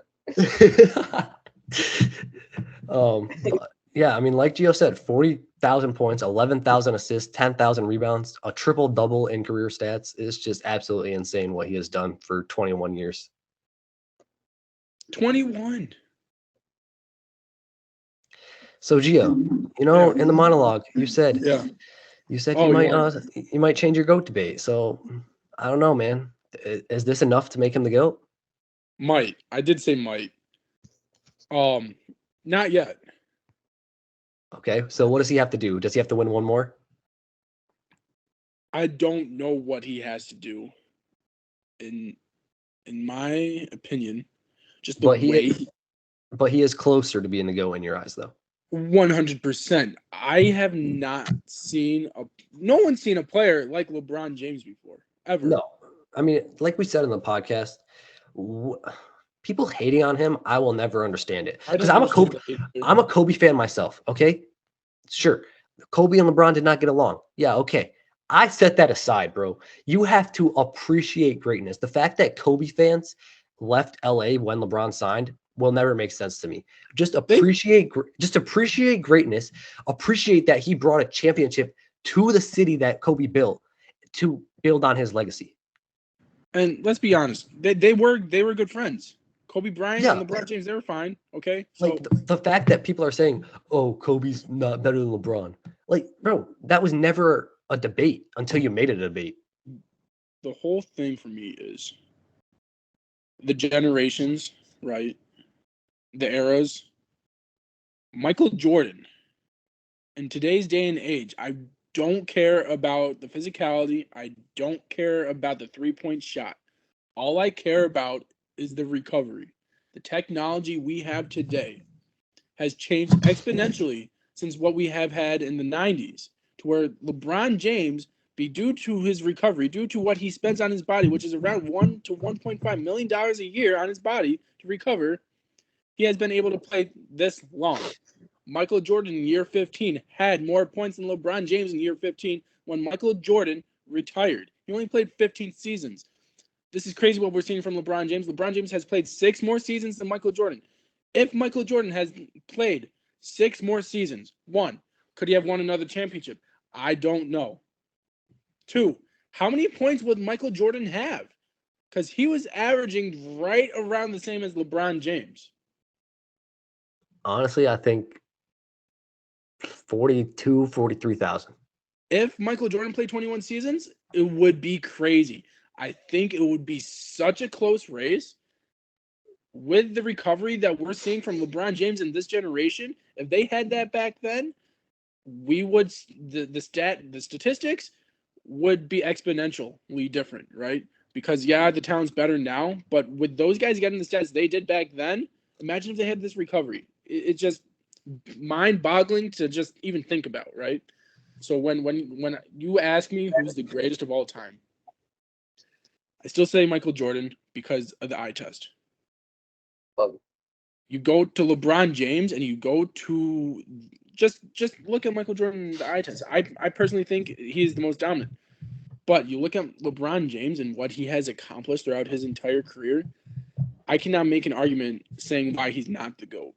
Yeah, I mean, like Gio said, 40,000 points, 11,000 assists, 10,000 rebounds, a triple double in career stats. It's just absolutely insane what he has done for 21 years. 21. So Gio, in the monologue, you said you might change your GOAT debate. So I don't know, man. Is this enough to make him the GOAT? Might. I did say might. Not yet. Okay, so what does he have to do? Does he have to win one more? I don't know what he has to do. In my opinion, just the way. But he is closer to being the GOAT in your eyes, though. 100%. I have not seen no one's seen a player like LeBron James before, ever. No. I mean, like we said in the podcast, people hating on him, I will never understand it. Because I'm a Kobe fan myself, okay? Sure. Kobe and LeBron did not get along. Yeah, okay. I set that aside, bro. You have to appreciate greatness. The fact that Kobe fans left LA when LeBron signed will never make sense to me. Just appreciate greatness. Appreciate that he brought a championship to the city that Kobe built to build on his legacy. And let's be honest, they were good friends. Kobe Bryant and LeBron James, they were fine. Okay. So like the fact that people are saying, "Oh, Kobe's not better than LeBron," like, bro, that was never a debate until you made it a debate. The whole thing for me is the generations, right? The eras. Michael Jordan. In today's day and age, I don't care about the physicality. I don't care about the three-point shot. All I care about is the recovery. The technology we have today has changed exponentially since what we have had in the 90s, to where LeBron James, due to his recovery, due to what he spends on his body, which is around $1 to $1.5 million a year on his body to recover, he has been able to play this long. Michael Jordan in year 15 had more points than LeBron James in year 15 when Michael Jordan retired. He only played 15 seasons. This is crazy what we're seeing from LeBron James. LeBron James has played 6 more seasons than Michael Jordan. If Michael Jordan has played 6 more seasons, 1, could he have won another championship? I don't know. 2, how many points would Michael Jordan have? Because he was averaging right around the same as LeBron James. Honestly, I think 43,000. If Michael Jordan played 21 seasons, it would be crazy. I think it would be such a close race. With the recovery that we're seeing from LeBron James in this generation, if they had that back then, we would the statistics would be exponentially different, right? Because the talent's better now, but with those guys getting the stats they did back then, imagine if they had this recovery. It's just mind-boggling to just even think about, right? So when you ask me who's the greatest of all time, I still say Michael Jordan because of the eye test. Um, You go to LeBron James and you go to just look at Michael Jordan in the eye test. I personally think he's the most dominant. But you look at LeBron James and what he has accomplished throughout his entire career, I cannot make an argument saying why he's not the GOAT.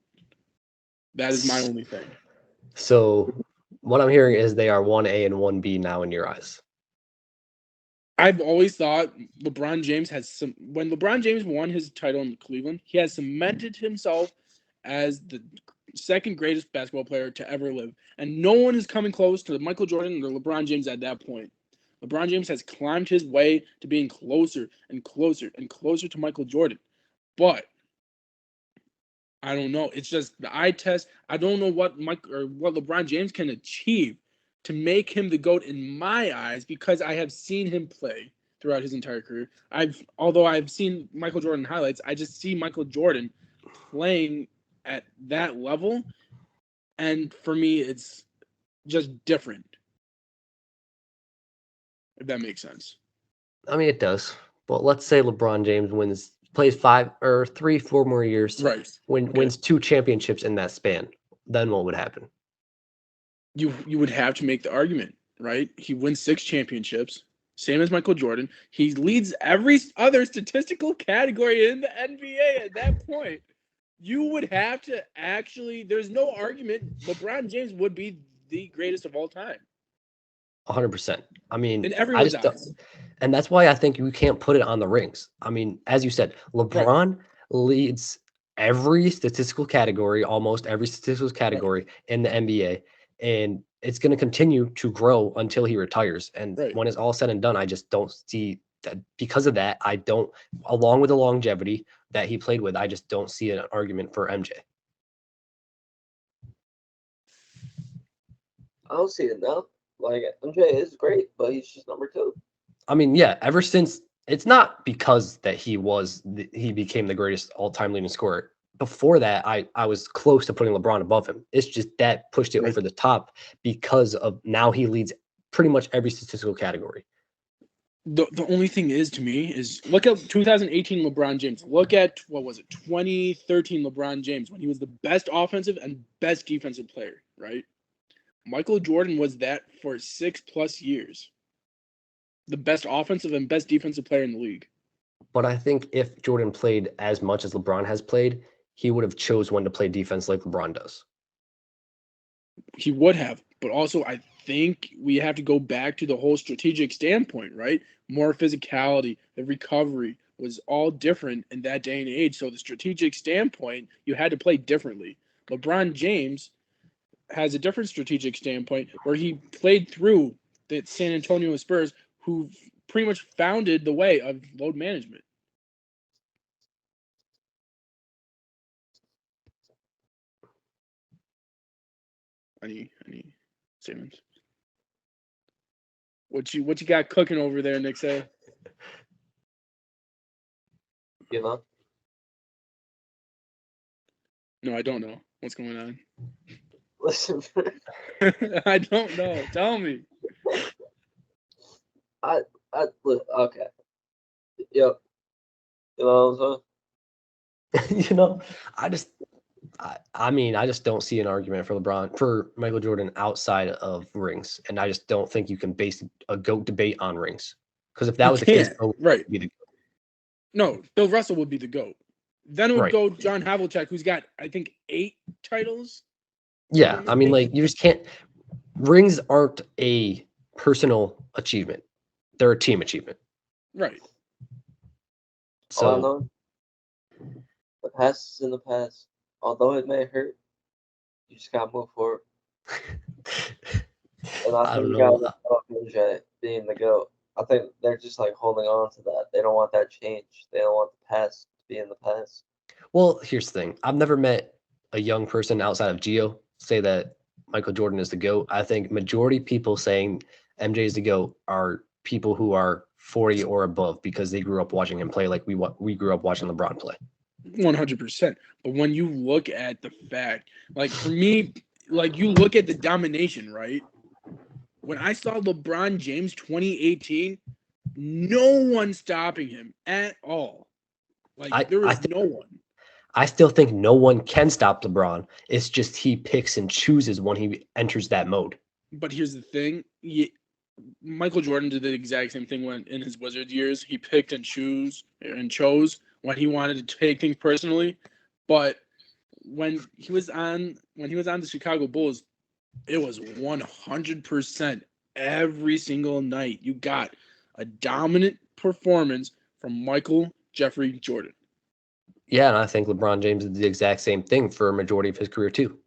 That is my only thing. So what I'm hearing is they are 1A and 1B now in your eyes. I've always thought LeBron James when LeBron James won his title in Cleveland, he has cemented himself as the second greatest basketball player to ever live. And no one is coming close to Michael Jordan or LeBron James at that point. LeBron James has climbed his way to being closer and closer and closer to Michael Jordan. But I don't know. It's just the eye test. I don't know what LeBron James can achieve to make him the GOAT in my eyes because I have seen him play throughout his entire career. Although I've seen Michael Jordan highlights, I just see Michael Jordan playing at that level. And for me, it's just different. If that makes sense. I mean, it does. But let's say LeBron James plays 4 more years, Right. wins 2 championships in that span. Then what would happen? You would have to make the argument, right? He wins 6 championships, same as Michael Jordan. He leads every other statistical category in the NBA at that point. You would have to there's no argument. LeBron James would be the greatest of all time. 100%. I mean, In everyone's eyes. And that's why I think you can't put it on the rings. I mean, as you said, LeBron leads every statistical category, almost every statistical category in the NBA. And it's going to continue to grow until he retires. And when it's all said and done, I just don't see that because of that. Along with the longevity that he played with, I just don't see an argument for MJ. I don't see it now. Like, MJ is great, but he's just number 2. I mean, yeah, ever since, it's not because that he became the greatest all-time leading scorer. Before that, I was close to putting LeBron above him. It's just that pushed it over the top because of now he leads pretty much every statistical category. The only thing is, to me, is look at 2018 LeBron James. Look at, 2013 LeBron James when he was the best offensive and best defensive player, right? Michael Jordan was that for 6+ years. The best offensive and best defensive player in the league. But I think if Jordan played as much as LeBron has played, he would have chose when to play defense like LeBron does. He would have. But also, I think we have to go back to the whole strategic standpoint, right? More physicality, the recovery was all different in that day and age. So the strategic standpoint, you had to play differently. LeBron James has a different strategic standpoint where he played through the San Antonio Spurs, who pretty much founded the way of load management. Any statements? What you got cooking over there, Nick? Say. You know? No, I don't know. What's going on? Listen. I don't know. Tell me. Okay. Yep. You know what I'm saying? I just don't see an argument for Michael Jordan outside of rings, and I just don't think you can base a GOAT debate on rings. Because if that was the case, right? No, Bill Russell would be the GOAT. Then it would go John Havlicek, who's got, I think, 8 titles. Yeah, I mean, like, you just can't. Rings aren't a personal achievement; they're a team achievement. Right. So the past is in the past. Although it may hurt, you just gotta move forward. And I think you gotta MJ being the GOAT. I think they're just like holding on to that. They don't want that change. They don't want the past to be in the past. Well, here's the thing. I've never met a young person outside of Gio say that Michael Jordan is the GOAT. I think majority people saying MJ is the GOAT are people who are 40 or above because they grew up watching him play like we grew up watching LeBron play. 100%. But when you look at the fact, like for me, like you look at the domination, right? When I saw LeBron James 2018, no one stopping him at all. Like there was no one. I still think no one can stop LeBron. It's just he picks and chooses when he enters that mode. But here's the thing: Michael Jordan did the exact same thing when in his Wizards years. He picked and chose when he wanted to take things personally. But when he was on the Chicago Bulls, it was 100% every single night. You got a dominant performance from Michael Jeffrey Jordan. Yeah, and I think LeBron James did the exact same thing for a majority of his career too.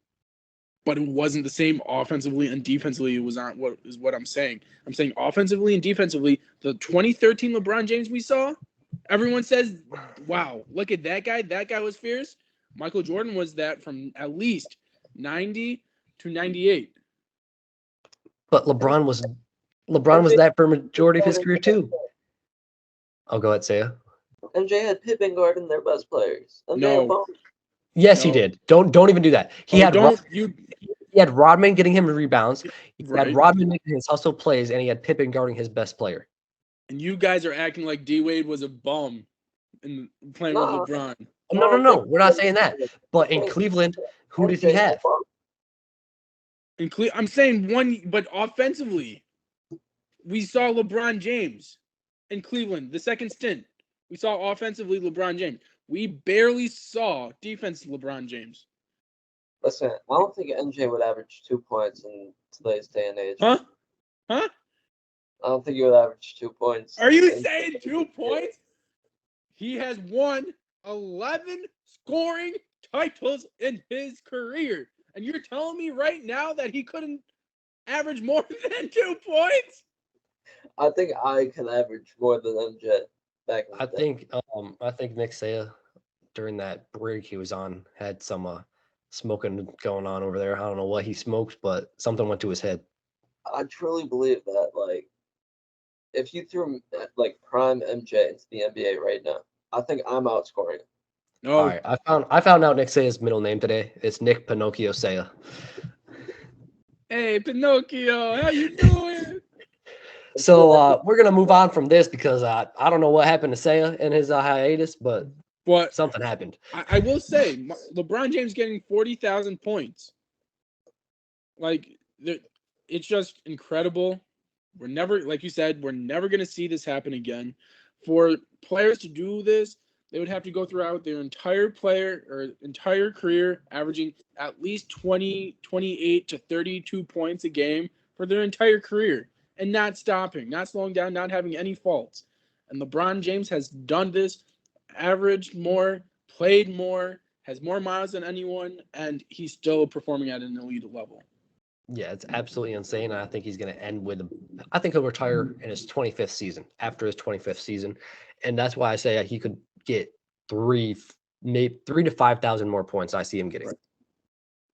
But it wasn't the same offensively and defensively. It was not what I'm saying. I'm saying offensively and defensively, the 2013 LeBron James we saw, everyone says, wow, look at that guy. That guy was fierce. Michael Jordan was that from at least 90 to 98. But LeBron was that for a majority of his career too. I'll go ahead, Saya. MJ had Pippen guarding their best players. MJ No. had Ball. Yes, he No. did. Don't even do that. He had Rodman getting him rebounds. He had Rodman making his hustle plays, and he had Pippen guarding his best player. And you guys are acting like D Wade was a bum and playing with LeBron. No. We're not saying that. But in Cleveland, who did he have? I'm saying one, but offensively, we saw LeBron James in Cleveland. The second stint, we saw offensively LeBron James. We barely saw defense LeBron James. Listen, I don't think MJ would average 2 points in today's day and age. Huh? I don't think he would average 2 points. Are you saying 2 points? He has won 11 scoring titles in his career. And you're telling me right now that he couldn't average more than 2 points? I think I can average more than MJ back in the day. I think Nick Saya during that break he was on had some smoking going on over there. I don't know what he smoked, but something went to his head. I truly believe that, like, if you threw like prime MJ into the NBA right now, I think I'm outscoring him. No. All right, I found out Nick Saya's middle name today. It's Nick Pinocchio Saya. Hey, Pinocchio, how you doing? So we're gonna move on from this because I don't know what happened to Saya in his hiatus, but something happened. I will say, LeBron James getting 40,000 points. Like, it's just incredible. We're never, like you said, we're never going to see this happen again. For players to do this, they would have to go throughout their entire career, averaging at least 28 to 32 points a game for their entire career, and not stopping, not slowing down, not having any faults. And LeBron James has done this, averaged more, played more, has more miles than anyone, and he's still performing at an elite level. Yeah, it's absolutely insane. I think he's going to end with I think he'll retire in his 25th season, after his 25th season. And that's why I say he could get 3,000 to 5,000 more points I see him getting.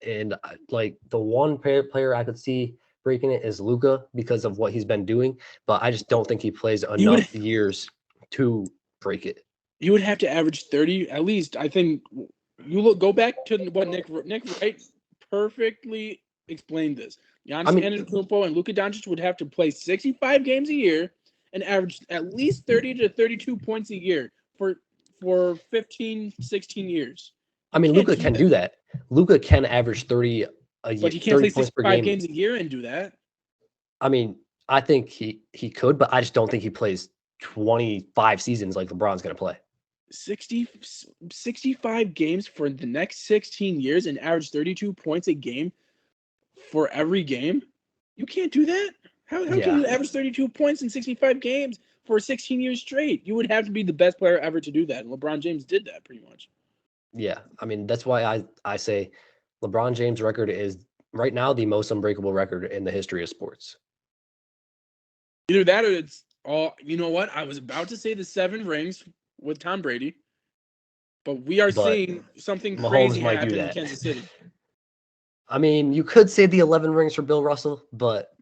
And like the one player I could see breaking it is Luka because of what he's been doing, but I just don't think he plays enough years to break it. You would have to average 30 at least. I think go back to what Nick Wright perfectly explained this. Giannis Antetokounmpo and Luka Doncic would have to play 65 games a year and average at least 30 to 32 points a year for 15, 16 years. I mean, Luka can do that. Luka can average 30 a year. But he can't play 65 games a year and do that. I mean, I think he could, but I just don't think he plays 25 seasons like LeBron's going to play. 65 games for the next 16 years and average 32 points a game for every game? You can't do that. How can you average 32 points in 65 games for 16 years straight? You would have to be the best player ever to do that. And LeBron James did that pretty much. Yeah. I mean, that's why I say LeBron James' record is right now the most unbreakable record in the history of sports. Either that or it's all, you know what? I was about to say the 7 rings with Tom Brady, but we are seeing something crazy happen in Kansas City. I mean, you could say the 11 rings for Bill Russell, but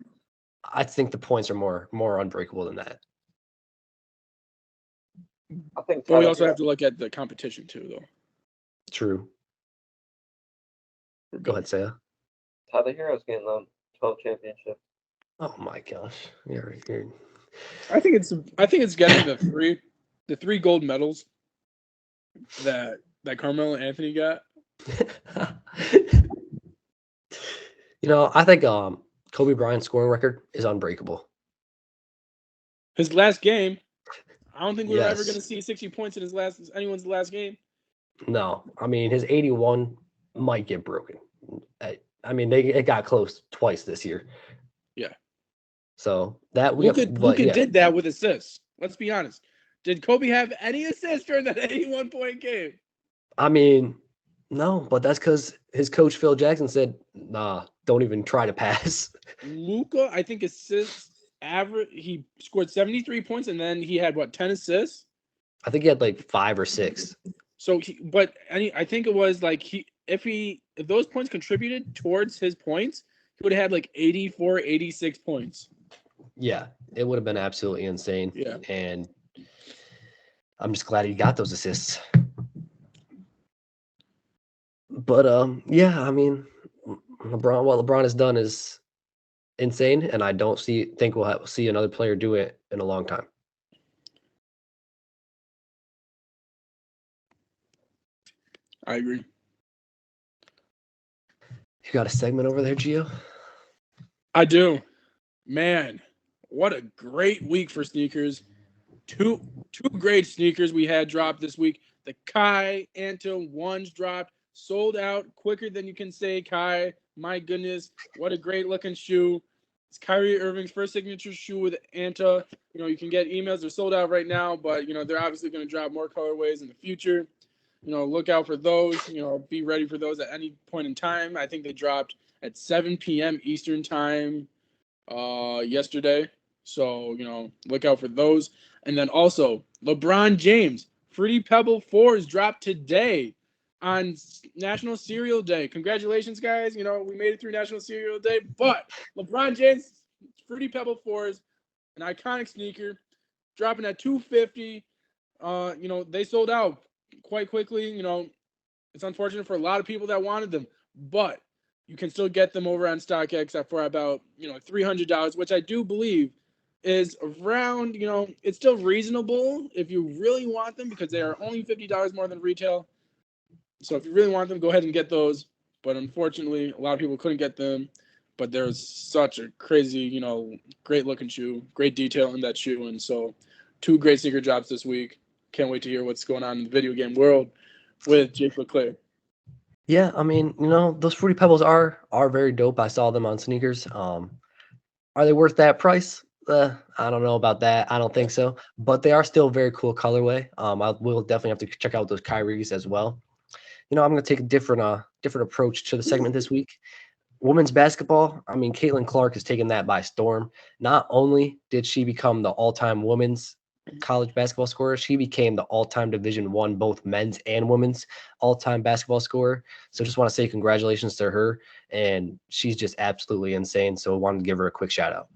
I think the points are more unbreakable than that. I think. But we also have to look at the competition too, though. True. Go ahead, Saya. Tyler Hero's getting on 12 championship. Oh my gosh, you're I think it's getting the three gold medals that Carmelo Anthony got. I think Kobe Bryant's scoring record is unbreakable. His last game, I don't think we were ever going to Yes. see 60 points in anyone's last game. No, I mean his 81 might get broken. It got close twice this year. Yeah. So that Luka did that with assists. Let's be honest. Did Kobe have any assists during that 81-point game? I mean, no, but that's because his coach Phil Jackson said, "Nah, don't even try to pass." Luka, I think assists average. He scored 73 points, and then he had 10 assists. I think he had like 5 or 6. So, I think it was like if those points contributed towards his points, he would have had like 84, 86 points. Yeah, it would have been absolutely insane. Yeah. And I'm just glad he got those assists. But yeah, I mean, what LeBron has done is insane, and I don't think we'll see another player do it in a long time. I agree. You got a segment over there, Gio? I do. Man, what a great week for sneakers. Two great sneakers we had dropped this week. The Kai Anta ones dropped, sold out quicker than you can say, Kai. My goodness, what a great looking shoe. It's Kyrie Irving's first signature shoe with Anta. You can get emails. They're sold out right now, but they're obviously going to drop more colorways in the future. Look out for those. Be ready for those at any point in time. I think they dropped at 7 p.m. Eastern time yesterday. So, look out for those. And then also, LeBron James, Fruity Pebble 4s dropped today on National Cereal Day. Congratulations, guys. We made it through National Cereal Day. But LeBron James, Fruity Pebble 4s, an iconic sneaker, dropping at $250. They sold out quite quickly. It's unfortunate for a lot of people that wanted them, but you can still get them over on StockX for about $300, which I do believe is around, it's still reasonable if you really want them, because they are only $50 more than retail. So if you really want them, go ahead and get those. But unfortunately, a lot of people couldn't get them. But there's such a crazy, great looking shoe, great detail in that shoe. And so 2 great sneaker drops this week. Can't wait to hear what's going on in the video game world with Jake LeClaire. Yeah, I mean, those Fruity Pebbles are very dope. I saw them on sneakers. Are they worth that price? I don't know about that. I don't think so. But they are still very cool colorway. I will definitely have to check out those Kyries as well. I'm going to take a different approach to the segment this week. Women's basketball, I mean, Caitlin Clark has taken that by storm. Not only did she become the all-time women's college basketball scorer, she became the all-time Division I, both men's and women's all-time basketball scorer. So just want to say congratulations to her, and she's just absolutely insane. So I wanted to give her a quick shout out.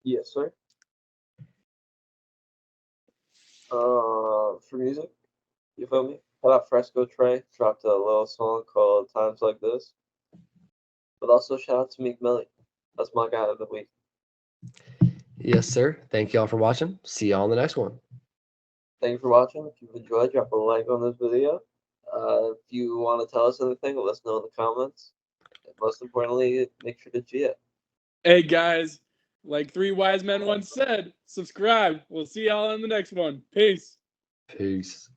Yes, sir. For music, you feel me? Shout out Fresco Trey, dropped a little song called Times Like This. But also shout out to Meek Millie. That's my guy of the week. Yes, sir. Thank you all for watching. See y'all in the next one. Thank you for watching. If you've enjoyed, drop a like on this video. If you want to tell us anything, let us know in the comments. And most importantly, make sure to G it. Hey, guys, like 3 wise men once said, subscribe. We'll see y'all in the next one. Peace. Peace.